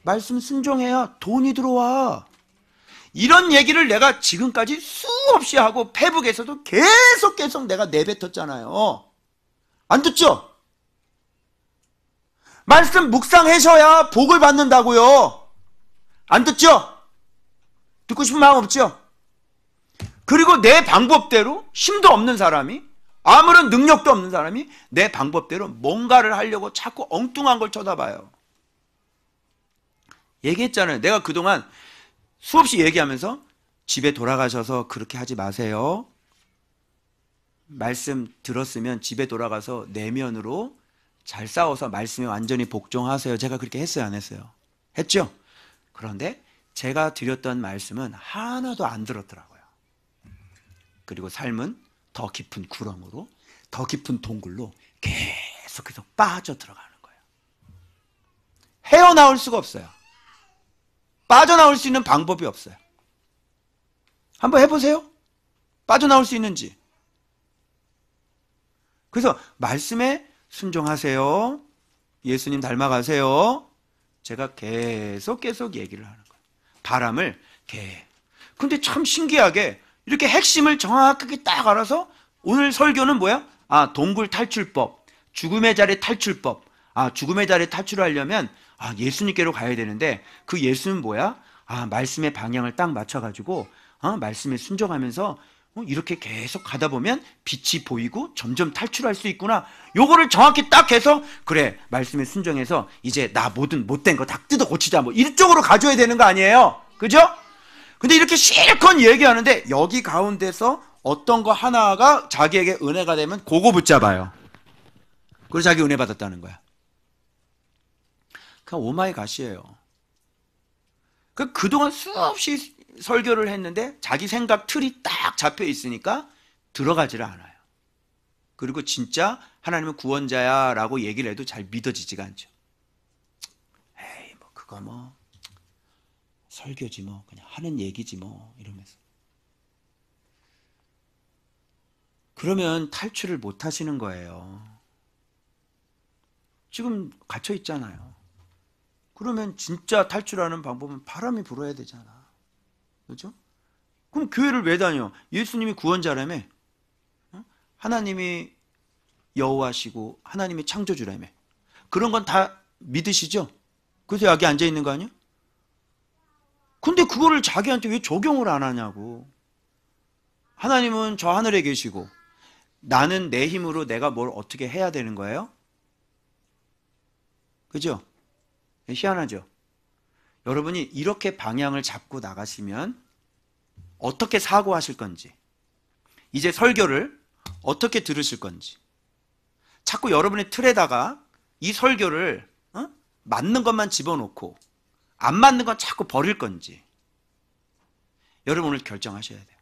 말씀 순종해야 돈이 들어와. 이런 얘기를 내가 지금까지 수없이 하고 페북에서도 계속 내가 내뱉었잖아요. 안 듣죠? 말씀 묵상하셔야 복을 받는다고요. 안 듣죠? 듣고 싶은 마음 없죠? 그리고 내 방법대로 힘도 없는 사람이 아무런 능력도 없는 사람이 내 방법대로 뭔가를 하려고 자꾸 엉뚱한 걸 쳐다봐요. 얘기했잖아요. 내가 그동안 수없이 얘기하면서 집에 돌아가셔서 그렇게 하지 마세요. 말씀 들었으면 집에 돌아가서 내면으로 잘 싸워서 말씀에 완전히 복종하세요. 제가 그렇게 했어요, 안 했어요? 했죠? 그런데 제가 드렸던 말씀은 하나도 안 들었더라고요. 그리고 삶은 더 깊은 구렁으로, 더 깊은 동굴로 계속해서 빠져들어가는 거예요. 헤어나올 수가 없어요. 빠져나올 수 있는 방법이 없어요. 한번 해보세요. 빠져나올 수 있는지. 그래서 말씀에 순종하세요. 예수님 닮아가세요. 제가 계속 얘기를 하는 거예요. 바람을 근데 참 신기하게 이렇게 핵심을 정확하게 딱 알아서 오늘 설교는 뭐야? 아, 동굴 탈출법, 죽음의 자리 탈출법. 아, 죽음의 자리 탈출하려면 예수님께로 가야 되는데 그 예수는 뭐야? 아, 말씀의 방향을 딱 맞춰가지고 말씀에 순종하면서 이렇게 계속 가다 보면 빛이 보이고 점점 탈출할 수 있구나. 요거를 정확히 딱 해서 그래, 말씀에 순종해서 이제 나 모든 못된 거 다 뜯어 고치자. 뭐 이쪽으로 가져야 되는 거 아니에요? 그죠? 근데 이렇게 실컷 얘기하는데 여기 가운데서 어떤 거 하나가 자기에게 은혜가 되면 그거 붙잡아요. 그래서 자기 은혜 받았다는 거야. 그냥 오마이 갓이에요. 그동안 수없이 설교를 했는데 자기 생각 틀이 딱 잡혀 있으니까 들어가지를 않아요. 그리고 진짜 하나님은 구원자야 라고 얘기를 해도 잘 믿어지지가 않죠. 에이, 뭐 그거 뭐 설교지 뭐 그냥 하는 얘기지 뭐 이러면서. 그러면 탈출을 못 하시는 거예요. 지금 갇혀 있잖아요. 그러면 진짜 탈출하는 방법은 바람이 불어야 되잖아. 그렇죠? 그럼 교회를 왜 다녀? 예수님이 구원자라며. 하나님이 여호와시고 하나님이 창조주라며. 그런 건 다 믿으시죠? 그래서 여기 앉아 있는 거 아니야? 근데 그거를 자기한테 왜 적용을 안 하냐고. 하나님은 저 하늘에 계시고 나는 내 힘으로 내가 뭘 어떻게 해야 되는 거예요? 그죠? 희한하죠? 여러분이 이렇게 방향을 잡고 나가시면 어떻게 사고하실 건지, 이제 설교를 어떻게 들으실 건지, 자꾸 여러분의 틀에다가 이 설교를 맞는 것만 집어넣고 안 맞는 건 자꾸 버릴 건지 여러분 오늘 결정하셔야 돼요.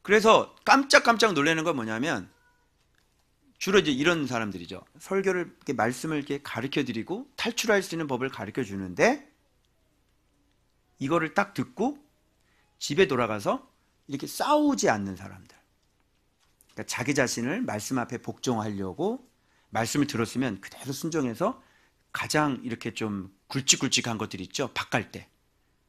그래서 깜짝 놀라는 건 뭐냐면 주로 이제 이런 사람들이죠. 설교를 이렇게 말씀을 이렇게 가르쳐 드리고 탈출할 수 있는 법을 가르쳐 주는데 이거를 딱 듣고 집에 돌아가서 이렇게 싸우지 않는 사람들. 그러니까 자기 자신을 말씀 앞에 복종하려고 말씀을 들었으면 그대로 순종해서 가장 이렇게 좀 굵직굵직한 것들 있죠. 밭 갈 때,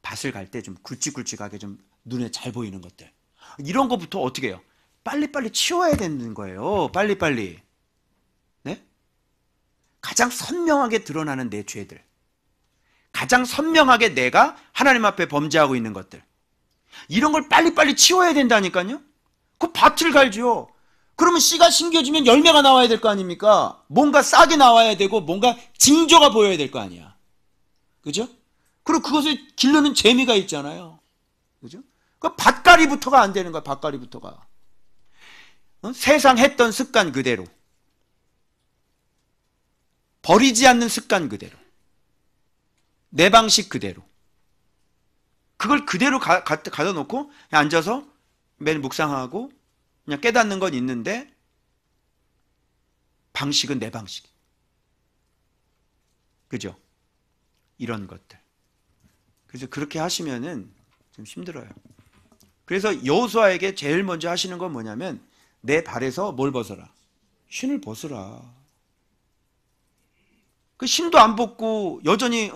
밭을 갈 때 좀 굵직굵직하게 좀 눈에 잘 보이는 것들. 이런 것부터 어떻게 해요? 빨리빨리 치워야 되는 거예요. 빨리빨리. 네? 가장 선명하게 드러나는 내 죄들. 가장 선명하게 내가 하나님 앞에 범죄하고 있는 것들. 이런 걸 빨리빨리 치워야 된다니까요. 그 밭을 갈죠. 그러면 씨가 심겨지면 열매가 나와야 될 거 아닙니까? 뭔가 싹이 나와야 되고 뭔가 징조가 보여야 될 거 아니야. 그죠? 그리고 그것을 기르는 재미가 있잖아요. 그죠? 그 밭갈이부터가 안 되는 거야. 밭갈이부터가. 세상 했던 습관 그대로. 버리지 않는 습관 그대로. 내 방식 그대로. 그걸 그대로 가다 놓고 그냥 앉아서 매일 묵상하고 그냥 깨닫는 건 있는데 방식은 내 방식. 그죠? 이런 것들. 그래서 그렇게 하시면은 좀 힘들어요. 그래서 여호수아에게 제일 먼저 하시는 건 뭐냐면 내 발에서 뭘 벗어라? 신을 벗으라. 그 신도 안 벗고 여전히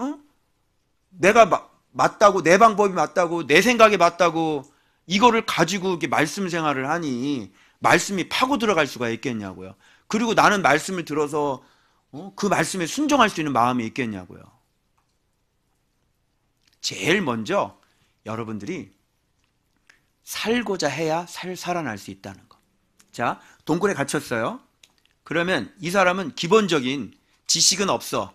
내가 맞다고, 내 방법이 맞다고, 내 생각이 맞다고 이거를 가지고 이렇게 말씀 생활을 하니 말씀이 파고 들어갈 수가 있겠냐고요. 그리고 나는 말씀을 들어서 그 말씀에 순종할 수 있는 마음이 있겠냐고요. 제일 먼저 여러분들이 살고자 해야 살아날 수 있다는 거. 자, 동굴에 갇혔어요. 그러면 이 사람은 기본적인 지식은 없어.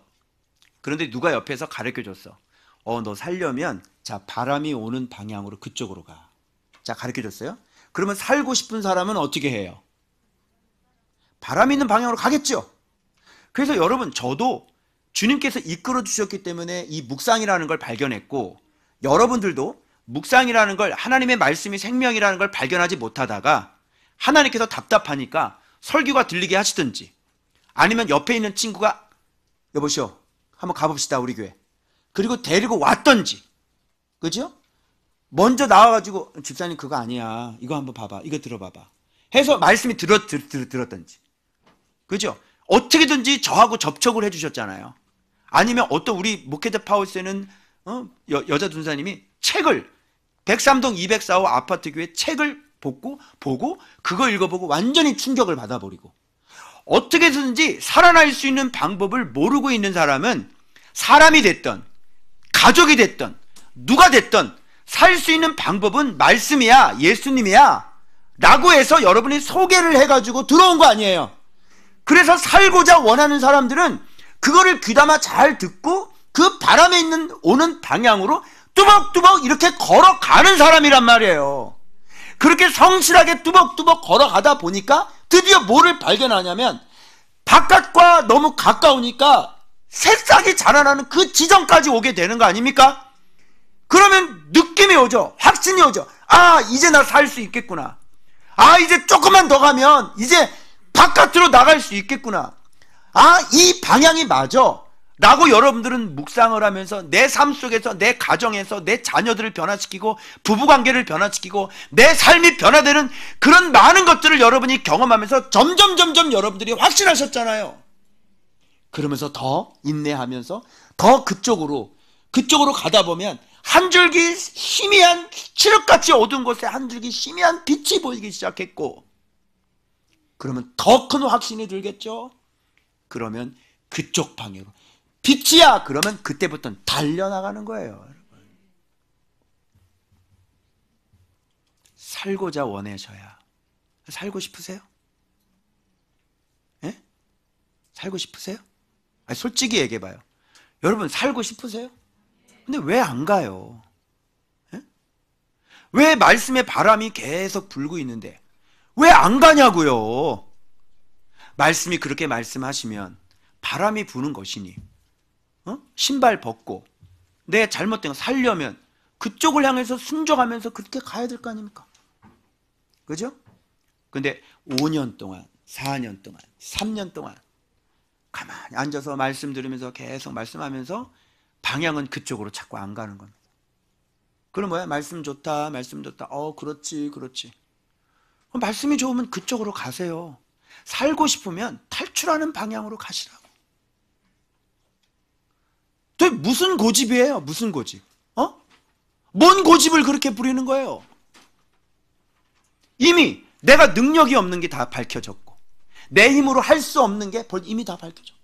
그런데 누가 옆에서 가르쳐줬어. 너 살려면 자, 바람이 오는 방향으로 그쪽으로 가. 자, 가르쳐줬어요. 그러면 살고 싶은 사람은 어떻게 해요? 바람 있는 방향으로 가겠죠. 그래서 여러분, 저도 주님께서 이끌어 주셨기 때문에 이 묵상이라는 걸 발견했고, 여러분들도 묵상이라는 걸, 하나님의 말씀이 생명이라는 걸 발견하지 못하다가 하나님께서 답답하니까 설교가 들리게 하시든지, 아니면 옆에 있는 친구가 여보시오, 한번 가봅시다 우리 교회, 그리고 데리고 왔던지, 그죠? 먼저 나와가지고 집사님 그거 아니야, 이거 한번 봐봐, 이거 들어봐봐 해서 말씀이 들었던지, 그죠? 어떻게든지 저하고 접촉을 해주셨잖아요. 아니면 어떤 우리 목회자 파우스에는 여자 군사님이 책을 103동 204호 아파트 교회 책을 보고 그거 읽어보고 완전히 충격을 받아버리고, 어떻게든지 살아날 수 있는 방법을 모르고 있는 사람은 사람이 됐든 가족이 됐든 누가 됐든 살 수 있는 방법은 말씀이야, 예수님이야 라고 해서 여러분이 소개를 해가지고 들어온 거 아니에요. 그래서 살고자 원하는 사람들은 그거를 귀담아 잘 듣고 그 바람에 오는 방향으로 뚜벅뚜벅 이렇게 걸어가는 사람이란 말이에요. 그렇게 성실하게 뚜벅뚜벅 걸어가다 보니까 드디어 뭐를 발견하냐면 바깥과 너무 가까우니까 새싹이 자라나는 그 지점까지 오게 되는 거 아닙니까? 그러면 느낌이 오죠. 확신이 오죠. 아, 이제 나 살 수 있겠구나. 아, 이제 조금만 더 가면 이제 바깥으로 나갈 수 있겠구나. 아, 이 방향이 맞아 라고 여러분들은 묵상을 하면서 내 삶 속에서, 내 가정에서 내 자녀들을 변화시키고 부부관계를 변화시키고 내 삶이 변화되는 그런 많은 것들을 여러분이 경험하면서 점점 여러분들이 확신하셨잖아요. 그러면서 더 인내하면서 더 그쪽으로 가다 보면 한 줄기 희미한, 칠흑같이 어두운 곳에 한 줄기 희미한 빛이 보이기 시작했고, 그러면 더 큰 확신이 들겠죠. 그러면 그쪽 방향으로 빛이야! 그러면 그때부터는 달려나가는 거예요. 여러분. 살고자 원하셔야. 살고 싶으세요? 예? 살고 싶으세요? 아니, 솔직히 얘기해봐요. 여러분 살고 싶으세요? 근데 왜 안 가요? 예? 왜 말씀의 바람이 계속 불고 있는데 왜 안 가냐고요? 말씀이 그렇게 말씀하시면 바람이 부는 것이니 신발 벗고 내 잘못된 거 살려면 그쪽을 향해서 순종하면서 그렇게 가야 될 거 아닙니까? 그죠? 근데 5년 동안 4년 동안, 3년 동안 가만히 앉아서 말씀 들으면서 계속 말씀하면서 방향은 그쪽으로 자꾸 안 가는 겁니다. 그럼 뭐야? 말씀 좋다, 말씀 좋다. 그렇지, 그렇지. 말씀이 좋으면 그쪽으로 가세요. 살고 싶으면 탈출하는 방향으로 가시라고. 또 무슨 고집이에요? 무슨 고집? 뭔 고집을 그렇게 부리는 거예요? 이미 내가 능력이 없는 게 다 밝혀졌고, 내 힘으로 할 수 없는 게 이미 다 밝혀졌고,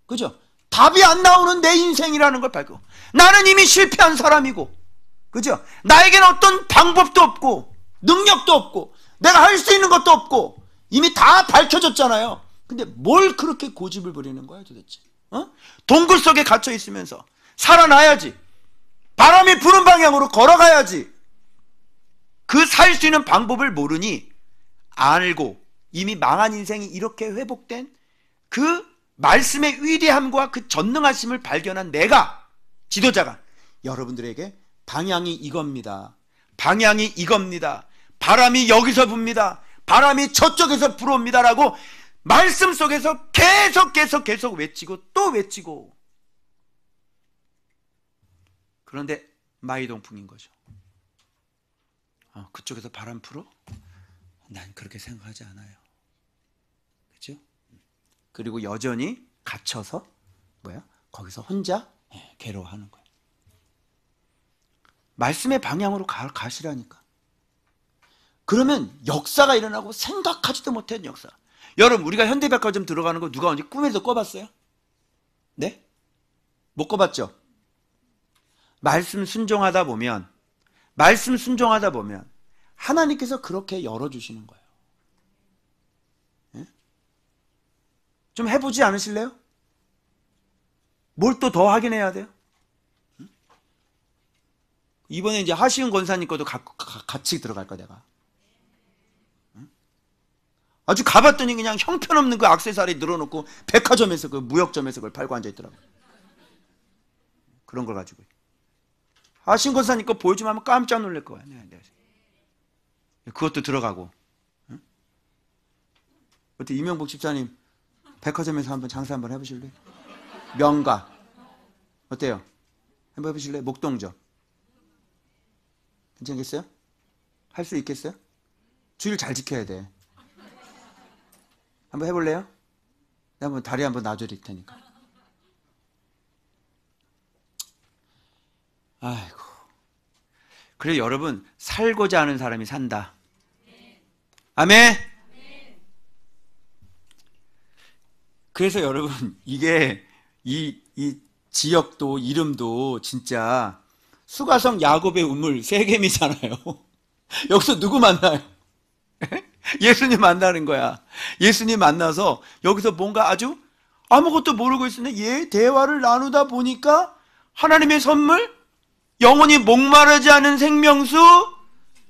그죠? 답이 안 나오는 내 인생이라는 걸 밝히고, 나는 이미 실패한 사람이고, 그죠? 나에게는 어떤 방법도 없고, 능력도 없고, 내가 할 수 있는 것도 없고, 이미 다 밝혀졌잖아요. 근데 뭘 그렇게 고집을 부리는 거야 도대체? 동굴 속에 갇혀 있으면서 살아나야지. 바람이 부는 방향으로 걸어가야지. 그 살 수 있는 방법을 모르니, 알고 이미 망한 인생이 이렇게 회복된 그 말씀의 위대함과 그 전능하심을 발견한 내가, 지도자가 여러분들에게 방향이 이겁니다. 방향이 이겁니다. 바람이 여기서 붑니다. 바람이 저쪽에서 불어옵니다라고 말씀 속에서 계속 외치고 또 외치고. 그런데 마이동풍인 거죠. 그쪽에서 바람 불어? 난 그렇게 생각하지 않아요. 그렇죠? 그리고 여전히 갇혀서 거기서 혼자 괴로워하는 거예요. 말씀의 방향으로 가시라니까. 그러면 역사가 일어나고 생각하지도 못한 역사. 여러분, 우리가 현대백화점 들어가는 거 누가 언제 꿈에도 꿔봤어요? 네? 못 꿔봤죠? 말씀 순종하다 보면 하나님께서 그렇게 열어주시는 거예요. 네? 좀 해보지 않으실래요? 뭘 또 더 확인해야 돼요? 이번에 이제 하시은 권사님 것도 같이 들어갈 거야, 내가. 아주 가봤더니 그냥 형편없는 그 액세서리 늘어놓고 백화점에서 그 무역점에서 그걸 팔고 앉아있더라고요. 그런 걸 가지고. 하시은 권사님 거 보여주면 하면 깜짝 놀랄 거야. 그것도 들어가고. 어때, 이명복 집사님 백화점에서 한번 장사 한번 해보실래요? 명가 어때요? 한번 해보실래요? 목동점 괜찮겠어요? 할 수 있겠어요? 주일 잘 지켜야 돼. 한번 해볼래요? 내가 한번 다리 한번 놔드릴 테니까. 아이고. 그래, 여러분, 살고자 하는 사람이 산다. 아멘. 그래서 여러분, 이게 이 지역도 이름도 진짜 수가성 야곱의 우물 세겜이잖아요. 여기서 누구 만나요? 예수님 만나는 거야. 예수님 만나서 여기서 뭔가 아주 아무것도 모르고 있었는데 대화를 나누다 보니까 하나님의 선물, 영원히 목마르지 않은 생명수,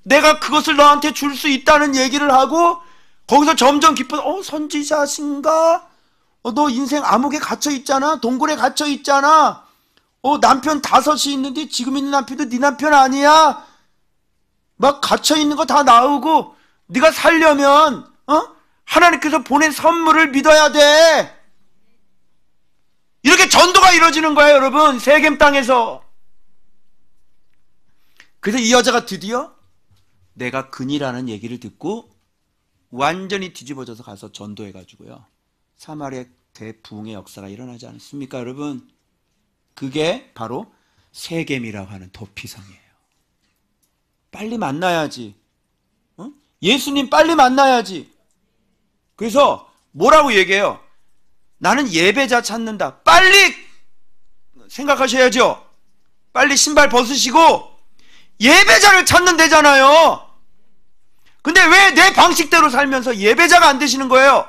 내가 그것을 너한테 줄 수 있다는 얘기를 하고, 거기서 점점 깊어. 선지자신가? 너 인생 암흑에 갇혀 있잖아. 동굴에 갇혀 있잖아. 남편 5이 있는데 지금 있는 남편도 네 남편 아니야. 막 갇혀 있는 거 다 나오고, 네가 살려면 하나님께서 보낸 선물을 믿어야 돼. 이렇게 전도가 이루어지는 거예요, 여러분. 세겜 땅에서. 그래서 이 여자가 드디어 내가 근이라는 얘기를 듣고 완전히 뒤집어져서 가서 전도해가지고요, 사마리아 대부흥의 역사가 일어나지 않습니까, 여러분? 그게 바로 세겜이라고 하는 도피성이에요. 빨리 만나야지. 예수님 빨리 만나야지. 그래서 뭐라고 얘기해요? 나는 예배자 찾는다. 빨리 생각하셔야죠. 빨리 신발 벗으시고 예배자를 찾는 데잖아요. 근데 왜 내 방식대로 살면서 예배자가 안 되시는 거예요?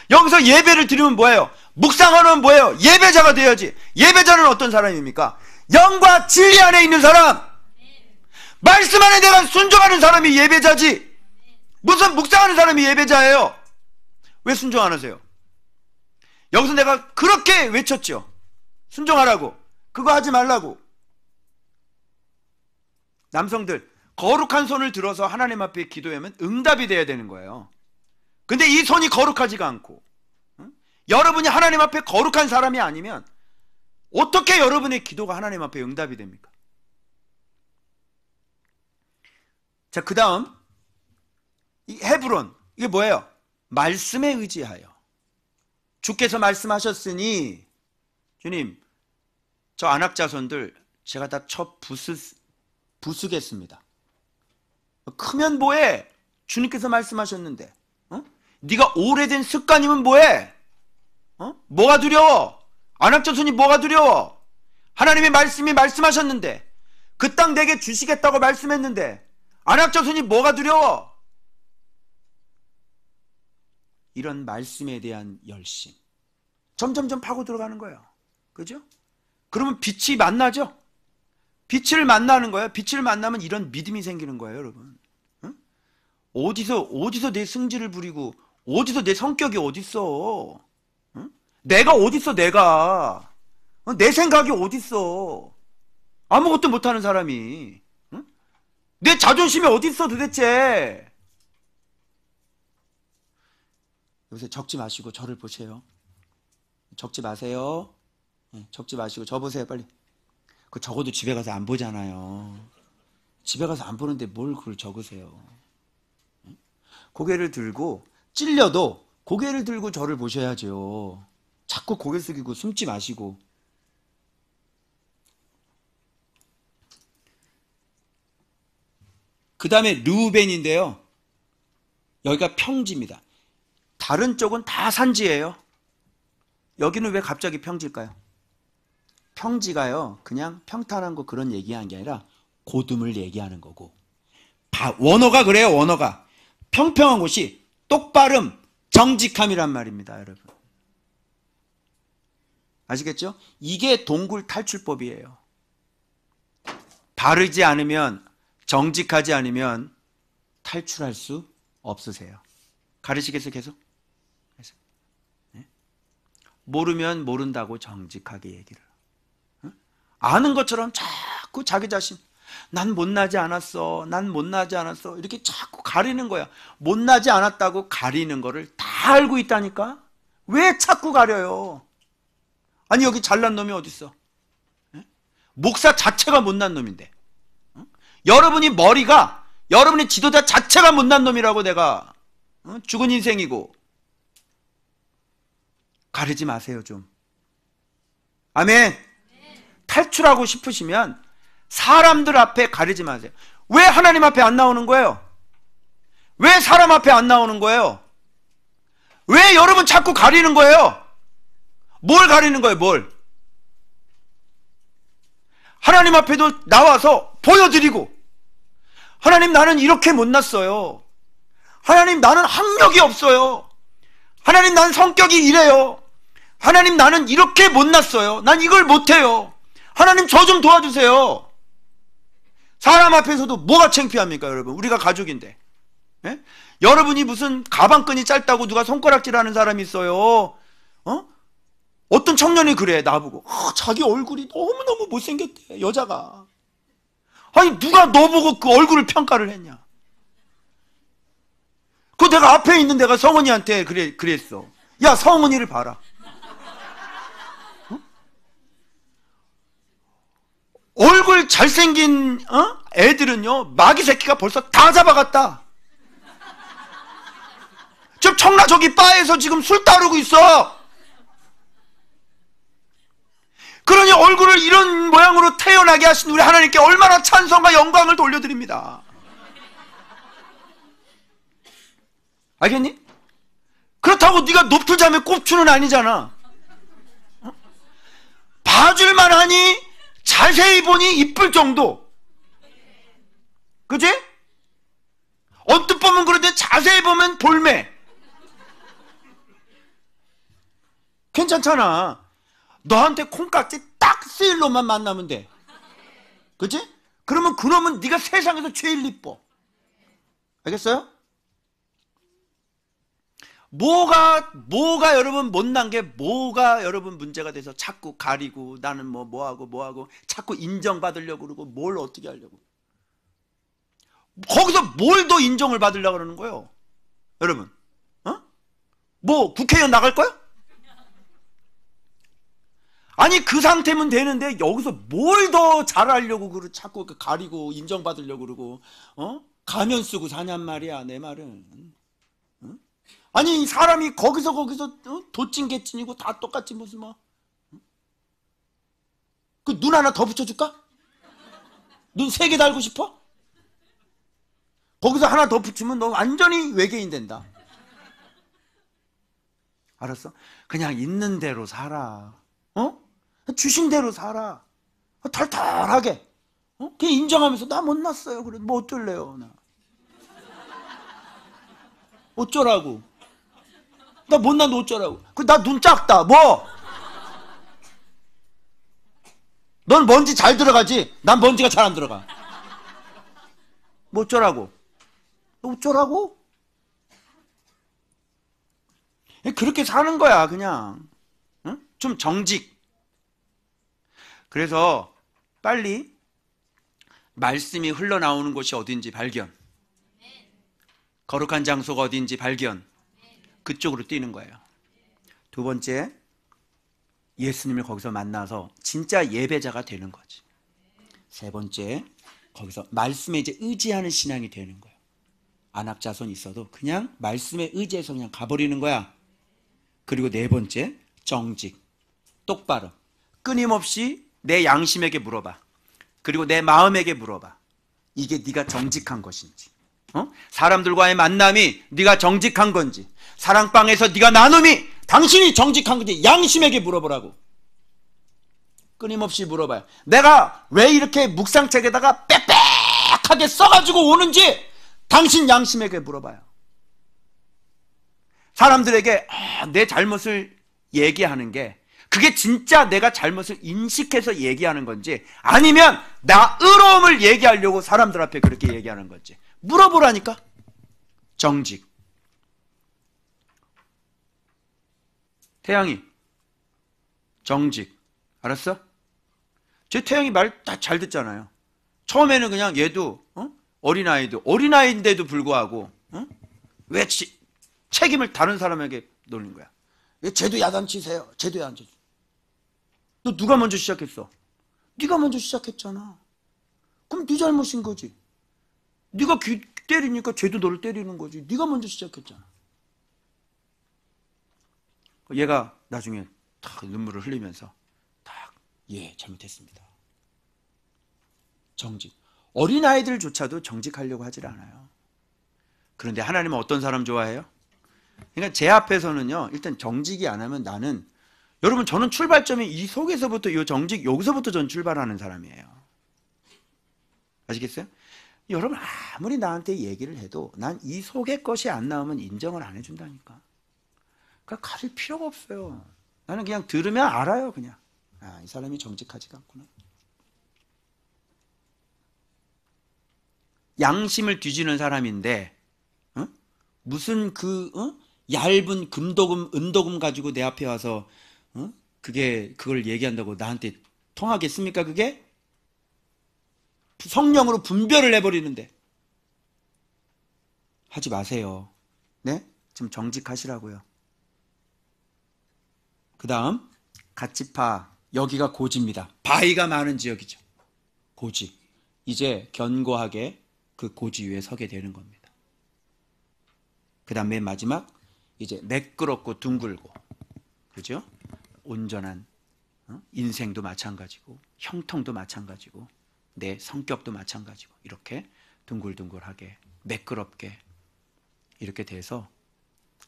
여기서 예배를 드리면 뭐예요? 묵상하면 뭐예요? 예배자가 돼야지. 예배자는 어떤 사람입니까? 영과 진리 안에 있는 사람. 말씀 안에 내가 순종하는 사람이 예배자지. 무슨 묵상하는 사람이 예배자예요? 왜 순종 안 하세요? 여기서 내가 그렇게 외쳤죠. 순종하라고. 그거 하지 말라고. 남성들, 거룩한 손을 들어서 하나님 앞에 기도하면 응답이 돼야 되는 거예요. 근데 이 손이 거룩하지가 않고, 여러분이 하나님 앞에 거룩한 사람이 아니면 어떻게 여러분의 기도가 하나님 앞에 응답이 됩니까? 자, 그 다음 이 헤브론, 이게 뭐예요? 말씀에 의지하여. 주께서 말씀하셨으니, 주님, 저 안악자손들 제가 다 쳐 부수겠습니다. 크면 뭐해? 주님께서 말씀하셨는데. 네가 오래된 습관이면 뭐해? 뭐가 두려워? 안악자손이 뭐가 두려워? 하나님의 말씀이 말씀하셨는데, 그 땅 내게 주시겠다고 말씀했는데 안악자손이 뭐가 두려워? 이런 말씀에 대한 열심, 점점점 파고 들어가는 거예요. 그죠? 그러면 빛이 만나죠? 빛을 만나는 거예요. 빛을 만나면 이런 믿음이 생기는 거예요, 여러분. 응? 어디서 내 승질을 부리고, 어디서 내 성격이 어딨어? 응? 내가 어딨어, 내가? 내 생각이 어딨어? 아무것도 못하는 사람이. 응? 내 자존심이 어딨어, 도대체? 요새 적지 마시고 저를 보세요. 적지 마세요. 적지 마시고 저 보세요, 빨리. 그 적어도 집에 가서 안 보잖아요. 집에 가서 안 보는데 뭘 그걸 적으세요. 고개를 들고, 찔려도 고개를 들고 저를 보셔야죠. 자꾸 고개 숙이고 숨지 마시고. 그 다음에 르우벤인데요, 여기가 평지입니다. 다른 쪽은 다 산지예요. 여기는 왜 갑자기 평지일까요? 평지가요, 그냥 평탄한 거 그런 얘기한 게 아니라 고둠을 얘기하는 거고, 원어가 그래요. 원어가 평평한 곳이 똑바름, 정직함이란 말입니다, 여러분. 아시겠죠? 이게 동굴 탈출법이에요. 바르지 않으면, 정직하지 않으면 탈출할 수 없으세요. 가르치겠어요, 계속? 모르면 모른다고 정직하게 얘기를. 아는 것처럼 자꾸 자기 자신, 난 못나지 않았어, 난 못나지 않았어, 이렇게 자꾸 가리는 거야. 못나지 않았다고 가리는 거를 다 알고 있다니까? 왜 자꾸 가려요? 아니, 여기 잘난 놈이 어딨어? 목사 자체가 못난 놈인데, 여러분이 머리가, 여러분의 지도자 자체가 못난 놈이라고 내가, 죽은 인생이고. 가리지 마세요, 좀. 아멘. 탈출하고 싶으시면 사람들 앞에 가리지 마세요. 왜 하나님 앞에 안 나오는 거예요? 왜 사람 앞에 안 나오는 거예요? 왜 여러분 자꾸 가리는 거예요? 뭘 가리는 거예요, 뭘? 하나님 앞에도 나와서 보여드리고, 하나님, 나는 이렇게 못났어요. 하나님, 나는 학력이 없어요. 하나님, 나는 성격이 이래요. 하나님, 나는 이렇게 못났어요. 난 이걸 못해요. 하나님, 저 좀 도와주세요. 사람 앞에서도 뭐가 창피합니까, 여러분? 우리가 가족인데. 예? 여러분이 무슨 가방끈이 짧다고 누가 손가락질하는 사람이 있어요. 어떤 청년이 그래, 나보고. 자기 얼굴이 너무너무 못생겼대, 여자가. 아니, 누가 너보고 그 얼굴을 평가를 했냐? 그 내가 앞에 있는 내가 성은이한테 그랬어. 야, 성은이를 봐라. 얼굴 잘생긴 애들은요, 마귀 새끼가 벌써 다 잡아갔다. 지금 청라 저기 바에서 지금 술 따르고 있어. 그러니 얼굴을 이런 모양으로 태어나게 하신 우리 하나님께 얼마나 찬송과 영광을 돌려드립니다. 알겠니? 그렇다고 네가 높틀자매 꼽추는 아니잖아. 봐줄만 하니 자세히 보니 이쁠 정도. 그지? 언뜻 보면 그런데 자세히 보면 볼매. 괜찮잖아. 너한테 콩깍지 딱 쓰일 놈만 만나면 돼. 그치? 그러면 그놈은 네가 세상에서 제일 이뻐. 알겠어요? 뭐가 여러분 못난 게 뭐가 여러분 문제가 돼서 자꾸 가리고 나는 뭐하고 자꾸 인정받으려고 그러고 뭘 어떻게 하려고. 거기서 뭘 더 인정을 받으려고 그러는 거예요? 여러분. 뭐 국회의원 나갈 거야? 아니 그 상태면 되는데 여기서 뭘 더 잘하려고 그러 자꾸 가리고 인정받으려고 그러고 가면 쓰고 사냔 말이야. 내 말은. 아니 사람이 거기서 도찐개찐이고 다 똑같지 무슨 뭐. 그 눈 하나 더 붙여줄까? 눈 3개 달고 싶어? 거기서 하나 더 붙이면 너 완전히 외계인 된다. 알았어? 그냥 있는 대로 살아. 주신 대로 살아. 털털하게. 그냥 인정하면서 나 못났어요. 그래 뭐 어쩔래요 나. 어쩌라고. 나 못난 어쩌라고. 나 눈 작다 뭐. 넌 먼지 잘 들어가지. 난 먼지가 잘 안 들어가. 뭐 어쩌라고. 어쩌라고? 그렇게 사는 거야 그냥. 응? 좀 정직. 그래서 빨리 말씀이 흘러나오는 곳이 어딘지 발견, 거룩한 장소가 어딘지 발견, 그쪽으로 뛰는 거예요. 두 번째, 예수님을 거기서 만나서 진짜 예배자가 되는 거지. 세 번째, 거기서 말씀에 이제 의지하는 신앙이 되는 거예요. 안압자손 있어도 그냥 말씀에 의지해서 그냥 가버리는 거야. 그리고 네 번째, 정직, 똑바로 끊임없이 내 양심에게 물어봐. 그리고 내 마음에게 물어봐. 이게 네가 정직한 것인지, 사람들과의 만남이 네가 정직한 건지, 사랑방에서 네가 나눔이 당신이 정직한 건지 양심에게 물어보라고. 끊임없이 물어봐요. 내가 왜 이렇게 묵상책에다가 빽빽하게 써가지고 오는지 당신 양심에게 물어봐요. 사람들에게 내 잘못을 얘기하는 게 그게 진짜 내가 잘못을 인식해서 얘기하는 건지, 아니면 나 의로움을 얘기하려고 사람들 앞에 그렇게 얘기하는 건지 물어보라니까. 정직. 태양이 정직. 알았어? 제 태양이 말 다 잘 듣잖아요. 처음에는 그냥 얘도 어린아이인데도 불구하고 왜 책임을 다른 사람에게 돌린 거야. 왜 쟤도 야단치세요. 쟤도 야단치세요. 너 누가 먼저 시작했어? 네가 먼저 시작했잖아. 그럼 네 잘못인 거지. 네가 귀 때리니까 쟤도 너를 때리는 거지. 네가 먼저 시작했잖아. 얘가 나중에 탁 눈물을 흘리면서 딱 잘못했습니다. 정직. 어린아이들조차도 정직하려고 하질 않아요. 그런데 하나님은 어떤 사람 좋아해요? 그러니까 제 앞에서는요, 일단 정직이 안 하면 나는, 여러분 저는 출발점이 이 속에서부터, 이 정직 여기서부터 전 출발하는 사람이에요. 아시겠어요? 여러분 아무리 나한테 얘기를 해도 난 이 속의 것이 안 나오면 인정을 안 해준다니까. 그러니까 가릴 필요가 없어요. 나는 그냥 들으면 알아요. 그냥 이 사람이 정직하지가 않구나. 양심을 뒤지는 사람인데 무슨 얇은 금도금 은도금 가지고 내 앞에 와서 그걸 얘기한다고 나한테 통하겠습니까? 그게 성령으로 분별을 해버리는데. 하지 마세요. 네? 좀 정직하시라고요. 그 다음 갓지파, 여기가 고지입니다. 바위가 많은 지역이죠. 고지. 이제 견고하게 그 고지 위에 서게 되는 겁니다. 그 다음 맨 마지막, 이제 매끄럽고 둥글고, 그죠? 온전한 인생도 마찬가지고 형통도 마찬가지고 내 성격도 마찬가지고 이렇게 둥글둥글하게 매끄럽게 이렇게 돼서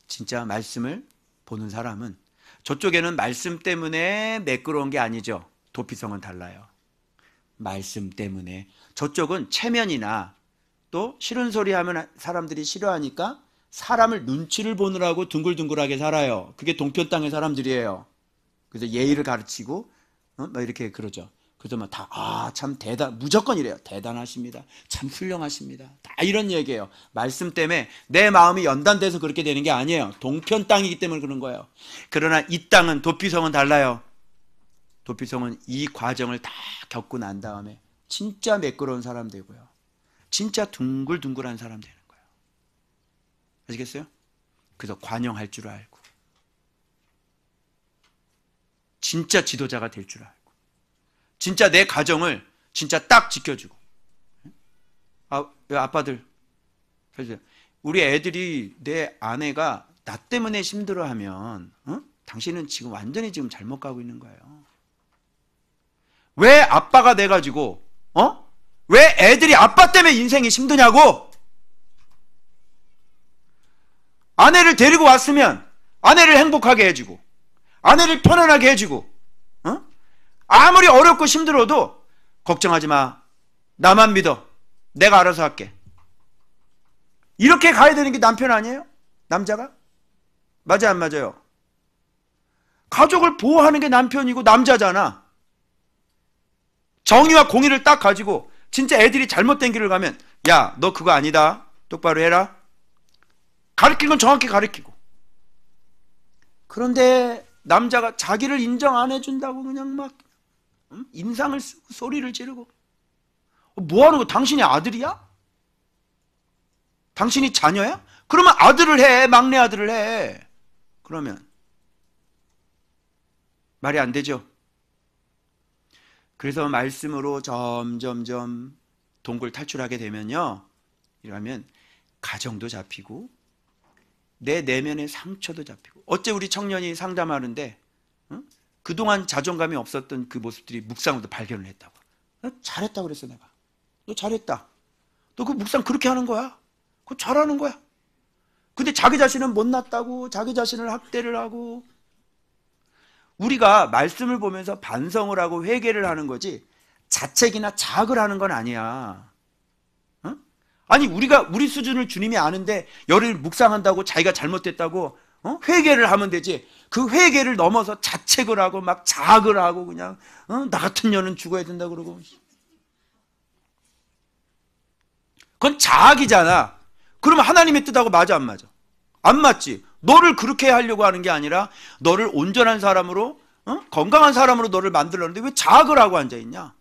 진짜 말씀을 보는 사람은, 저쪽에는 말씀 때문에 매끄러운 게 아니죠. 도피성은 달라요. 말씀 때문에. 저쪽은 체면이나 또 싫은 소리 하면 사람들이 싫어하니까 사람을 눈치를 보느라고 둥글둥글하게 살아요. 그게 동편 땅의 사람들이에요. 그래서 예의를 가르치고 막 이렇게 그러죠. 그래서 막 다 참 무조건 이래요. 대단하십니다. 참 훌륭하십니다. 다 이런 얘기예요. 말씀 때문에 내 마음이 연단돼서 그렇게 되는 게 아니에요. 동편 땅이기 때문에 그런 거예요. 그러나 이 땅은, 도피성은 달라요. 도피성은 이 과정을 다 겪고 난 다음에 진짜 매끄러운 사람 되고요. 진짜 둥글둥글한 사람 되는 거예요. 아시겠어요? 그래서 관용할 줄 알고 진짜 지도자가 될 줄 알고, 진짜 내 가정을 진짜 딱 지켜주고. 아빠들, 우리 애들이, 내 아내가 나 때문에 힘들어하면 당신은 지금 완전히 지금 잘못 가고 있는 거예요. 왜 아빠가 돼가지고 왜 애들이 아빠 때문에 인생이 힘드냐고. 아내를 데리고 왔으면 아내를 행복하게 해주고, 아내를 편안하게 해주고, 아무리 어렵고 힘들어도 걱정하지 마, 나만 믿어, 내가 알아서 할게, 이렇게 가야 되는 게 남편 아니에요? 남자가? 맞아 안 맞아요? 가족을 보호하는 게 남편이고 남자잖아. 정의와 공의를 딱 가지고 진짜 애들이 잘못된 길을 가면, 야, 너 그거 아니다, 똑바로 해라, 가르칠 건 정확히 가르치고. 그런데 남자가 자기를 인정 안 해준다고 그냥 막 인상을 쓰고 소리를 지르고, 뭐 하는 거? 당신이 아들이야? 당신이 자녀야? 그러면 아들을 해, 막내 아들을 해. 그러면 말이 안 되죠. 그래서 말씀으로 점점점 동굴 탈출하게 되면요, 이러면 가정도 잡히고 내 내면의 상처도 잡히고. 어째 우리 청년이 상담하는데 그동안 자존감이 없었던 그 모습들이 묵상으로 발견을 했다고. 잘했다고 그랬어. 내가, 너 잘했다, 너 그 묵상 그렇게 하는 거야, 그거 잘하는 거야. 근데 자기 자신은 못났다고 자기 자신을 학대를 하고. 우리가 말씀을 보면서 반성을 하고 회개를 하는 거지 자책이나 자학을 하는 건 아니야. 아니, 우리 수준을 주님이 아는데 열흘 묵상한다고 자기가 잘못됐다고 회개를 하면 되지. 그 회개를 넘어서 자책을 하고 막 자학을 하고 그냥 나 같은 년은 죽어야 된다 그러고. 그건 자학이잖아. 그러면 하나님의 뜻하고 맞아 안 맞아? 안 맞지. 너를 그렇게 하려고 하는 게 아니라 너를 온전한 사람으로, 건강한 사람으로 너를 만들려는데 왜 자학을 하고 앉아있냐?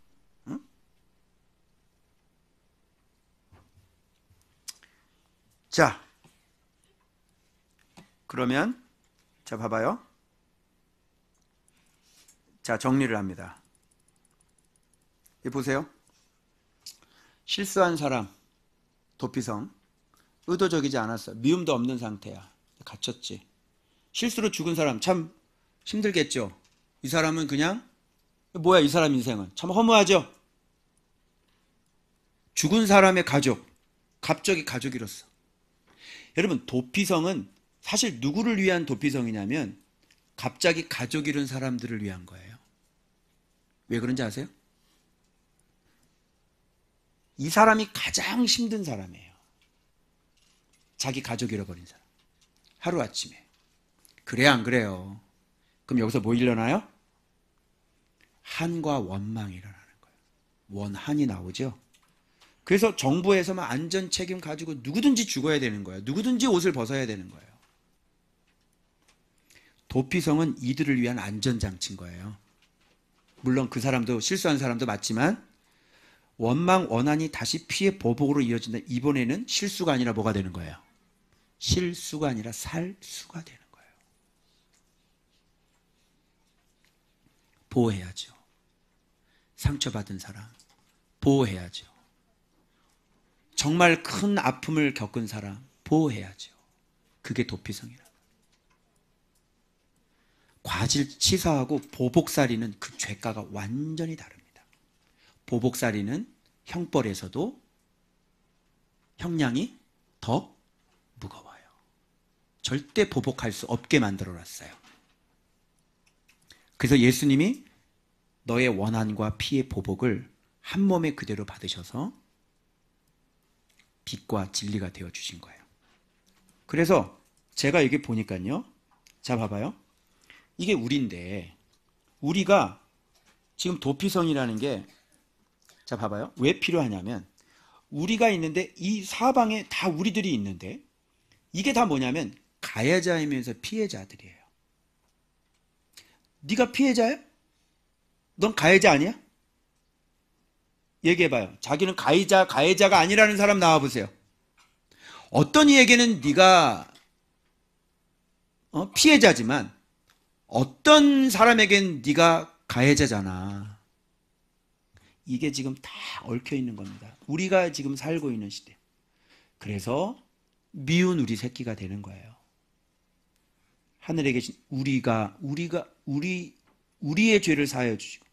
자, 그러면 자, 봐봐요. 자, 정리를 합니다. 여기 보세요. 실수한 사람, 도피성, 의도적이지 않았어. 미움도 없는 상태야. 갇혔지. 실수로 죽은 사람 참 힘들겠죠. 이 사람은 그냥, 뭐야 이 사람 인생은 참 허무하죠. 죽은 사람의 가족, 갑자기 가족 잃었어. 여러분, 도피성은 사실 누구를 위한 도피성이냐면 갑자기 가족 잃은 사람들을 위한 거예요. 왜 그런지 아세요? 이 사람이 가장 힘든 사람이에요. 자기 가족 잃어버린 사람. 하루아침에. 그래야 안 그래요? 그럼 여기서 뭐 일어나요? 한과 원망이 일어나는 거예요. 원한이 나오죠. 그래서 정부에서만 안전 책임 가지고 누구든지 죽어야 되는 거예요. 누구든지 옷을 벗어야 되는 거예요. 도피성은 이들을 위한 안전장치인 거예요. 물론 그 사람도, 실수한 사람도 맞지만 원망, 원한이 다시 피해 보복으로 이어진다. 이번에는 실수가 아니라 뭐가 되는 거예요? 실수가 아니라 살수가 되는 거예요. 보호해야죠. 상처받은 사람 보호해야죠. 정말 큰 아픔을 겪은 사람 보호해야죠. 그게 도피성이라. 과실치사하고 보복살이는 그 죄가가 완전히 다릅니다. 보복살이는 형벌에서도 형량이 더 무거워요. 절대 보복할 수 없게 만들어놨어요. 그래서 예수님이 너의 원한과 피의 보복을 한 몸에 그대로 받으셔서 빛과 진리가 되어주신 거예요. 그래서 제가 여기 보니까요, 자 봐봐요. 이게 우리인데, 우리가 지금 도피성이라는 게, 자 봐봐요. 왜 필요하냐면, 우리가 있는데 이 사방에 다 우리들이 있는데, 이게 다 뭐냐면 가해자이면서 피해자들이에요. 네가 피해자야? 넌 가해자 아니야? 얘기해봐요. 자기는 가해자가 아니라는 사람 나와보세요. 어떤 이에게는 네가 피해자지만 어떤 사람에겐 네가 가해자잖아. 이게 지금 다 얽혀 있는 겁니다. 우리가 지금 살고 있는 시대. 그래서 미운 우리 새끼가 되는 거예요. 하늘에 계신 우리의 죄를 사하여 주시고,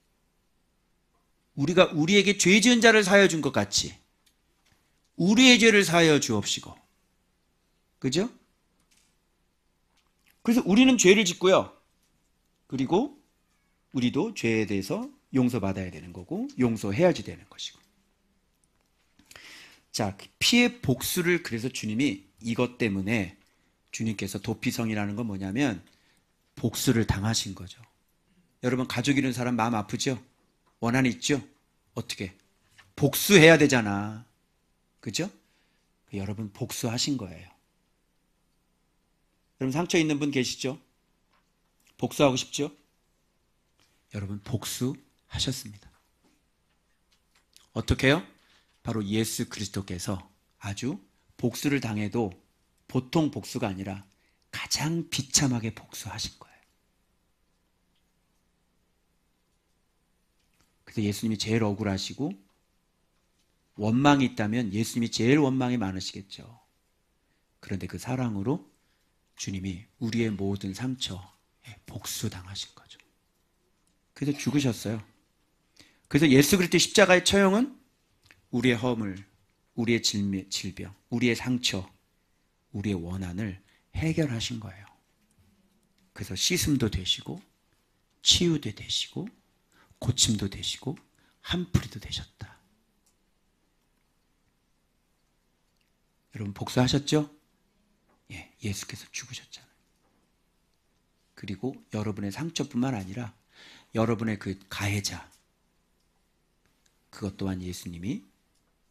우리가 우리에게 죄 지은 자를 사하여 준 것 같이 우리의 죄를 사하여 주옵시고. 그죠? 그래서 우리는 죄를 짓고요. 그리고 우리도 죄에 대해서 용서받아야 되는 거고, 용서해야지 되는 것이고. 자, 피의 복수를 그래서 주님이 이것 때문에 주님께서 도피성이라는 건 뭐냐면 복수를 당하신 거죠. 여러분, 가족 잃은 사람 마음 아프죠? 원한 있죠? 어떻게? 복수해야 되잖아. 그죠? 여러분, 복수하신 거예요. 여러분, 상처 있는 분 계시죠? 복수하고 싶죠? 여러분, 복수하셨습니다. 어떻게 해요? 바로 예수 그리스도께서 아주 복수를 당해도 보통 복수가 아니라 가장 비참하게 복수하신 거예요. 그래서 예수님이 제일 억울하시고, 원망이 있다면 예수님이 제일 원망이 많으시겠죠. 그런데 그 사랑으로 주님이 우리의 모든 상처에 복수당하신 거죠. 그래서 죽으셨어요. 그래서 예수 그리스도의 십자가의 처형은 우리의 허물, 우리의 질병, 우리의 상처, 우리의 원한을 해결하신 거예요. 그래서 씻음도 되시고, 치유도 되시고, 고침도 되시고, 한풀이도 되셨다. 여러분, 복수하셨죠? 예, 예수께서 죽으셨잖아요. 그리고 여러분의 상처뿐만 아니라 여러분의 그 가해자, 그것 또한 예수님이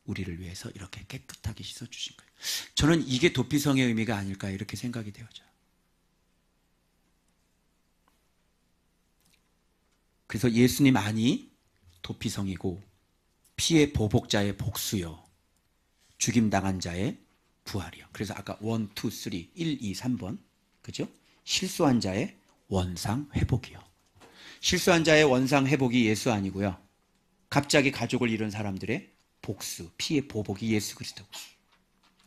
우리를 위해서 이렇게 깨끗하게 씻어주신 거예요. 저는 이게 도피성의 의미가 아닐까 이렇게 생각이 되어져요. 그래서 예수님 안이 도피성이고, 피의 보복자의 복수요, 죽임당한 자의 부활이요. 그래서 아까 1, 2, 3, 1, 2, 3번, 그죠? 실수한 자의 원상 회복이요. 실수한 자의 원상 회복이 예수 아니고요. 갑자기 가족을 잃은 사람들의 복수, 피의 보복이 예수 그리스도고,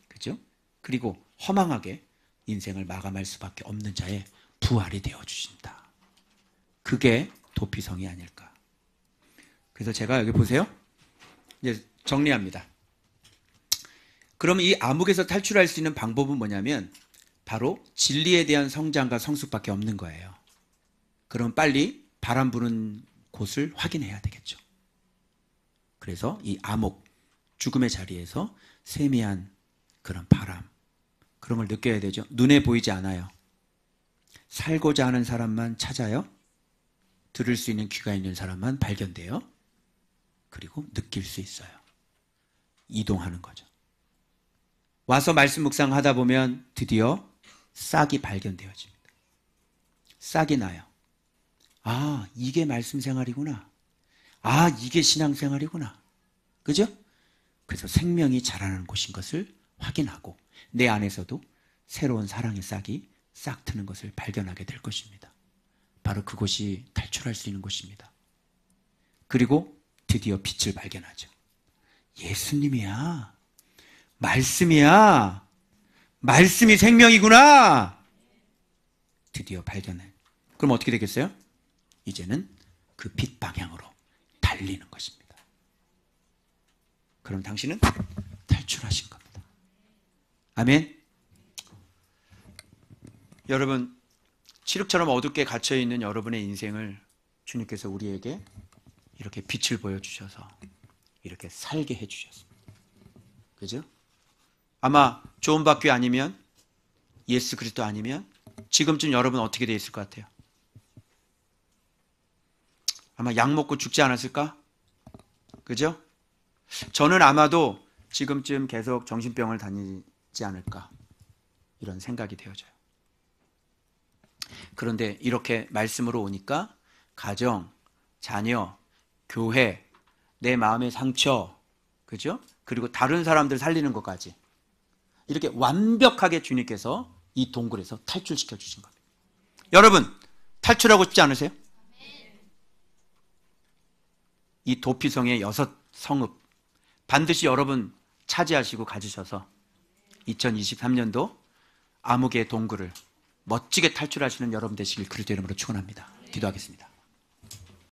그죠? 그리고 허망하게 인생을 마감할 수밖에 없는 자의 부활이 되어 주신다. 그게 도피성이 아닐까. 그래서 제가 여기 보세요. 이제 정리합니다. 그러면 이 암흑에서 탈출할 수 있는 방법은 뭐냐면 바로 진리에 대한 성장과 성숙밖에 없는 거예요. 그럼 빨리 바람 부는 곳을 확인해야 되겠죠. 그래서 이 암흑, 죽음의 자리에서 세미한 그런 바람, 그런 걸 느껴야 되죠. 눈에 보이지 않아요. 살고자 하는 사람만 찾아요. 들을 수 있는 귀가 있는 사람만 발견돼요. 그리고 느낄 수 있어요. 이동하는 거죠. 와서 말씀 묵상하다 보면 드디어 싹이 발견되어집니다. 싹이 나요. 아, 이게 말씀 생활이구나. 아, 이게 신앙 생활이구나. 그죠? 그래서 생명이 자라는 곳인 것을 확인하고 내 안에서도 새로운 사랑의 싹이 싹 트는 것을 발견하게 될 것입니다. 바로 그곳이 탈출할 수 있는 곳입니다. 그리고 드디어 빛을 발견하죠. 예수님이야. 말씀이야. 말씀이 생명이구나. 드디어 발견해. 그럼 어떻게 되겠어요? 이제는 그 빛 방향으로 달리는 것입니다. 그럼 당신은 탈출하신 겁니다. 아멘. 여러분, 칠흑처럼 어둡게 갇혀있는 여러분의 인생을 주님께서 우리에게 이렇게 빛을 보여주셔서 이렇게 살게 해주셨습니다. 그죠? 아마 좋은 박귀 아니면, 예수 그리스도 아니면 지금쯤 여러분 어떻게 돼 있을 것 같아요? 아마 약 먹고 죽지 않았을까? 그죠? 저는 아마도 지금쯤 계속 정신병을 다니지 않을까, 이런 생각이 되어져요. 그런데 이렇게 말씀으로 오니까 가정, 자녀, 교회, 내 마음의 상처, 그죠? 그리고 다른 사람들 살리는 것까지 이렇게 완벽하게 주님께서 이 동굴에서 탈출시켜 주신 겁니다. 여러분, 탈출하고 싶지 않으세요? 이 도피성의 6성읍 반드시 여러분 차지하시고 가지셔서 2023년도 암흑의 동굴을 멋지게 탈출하시는 여러분 되시길 그리스도 이름으로 축원합니다. 기도하겠습니다.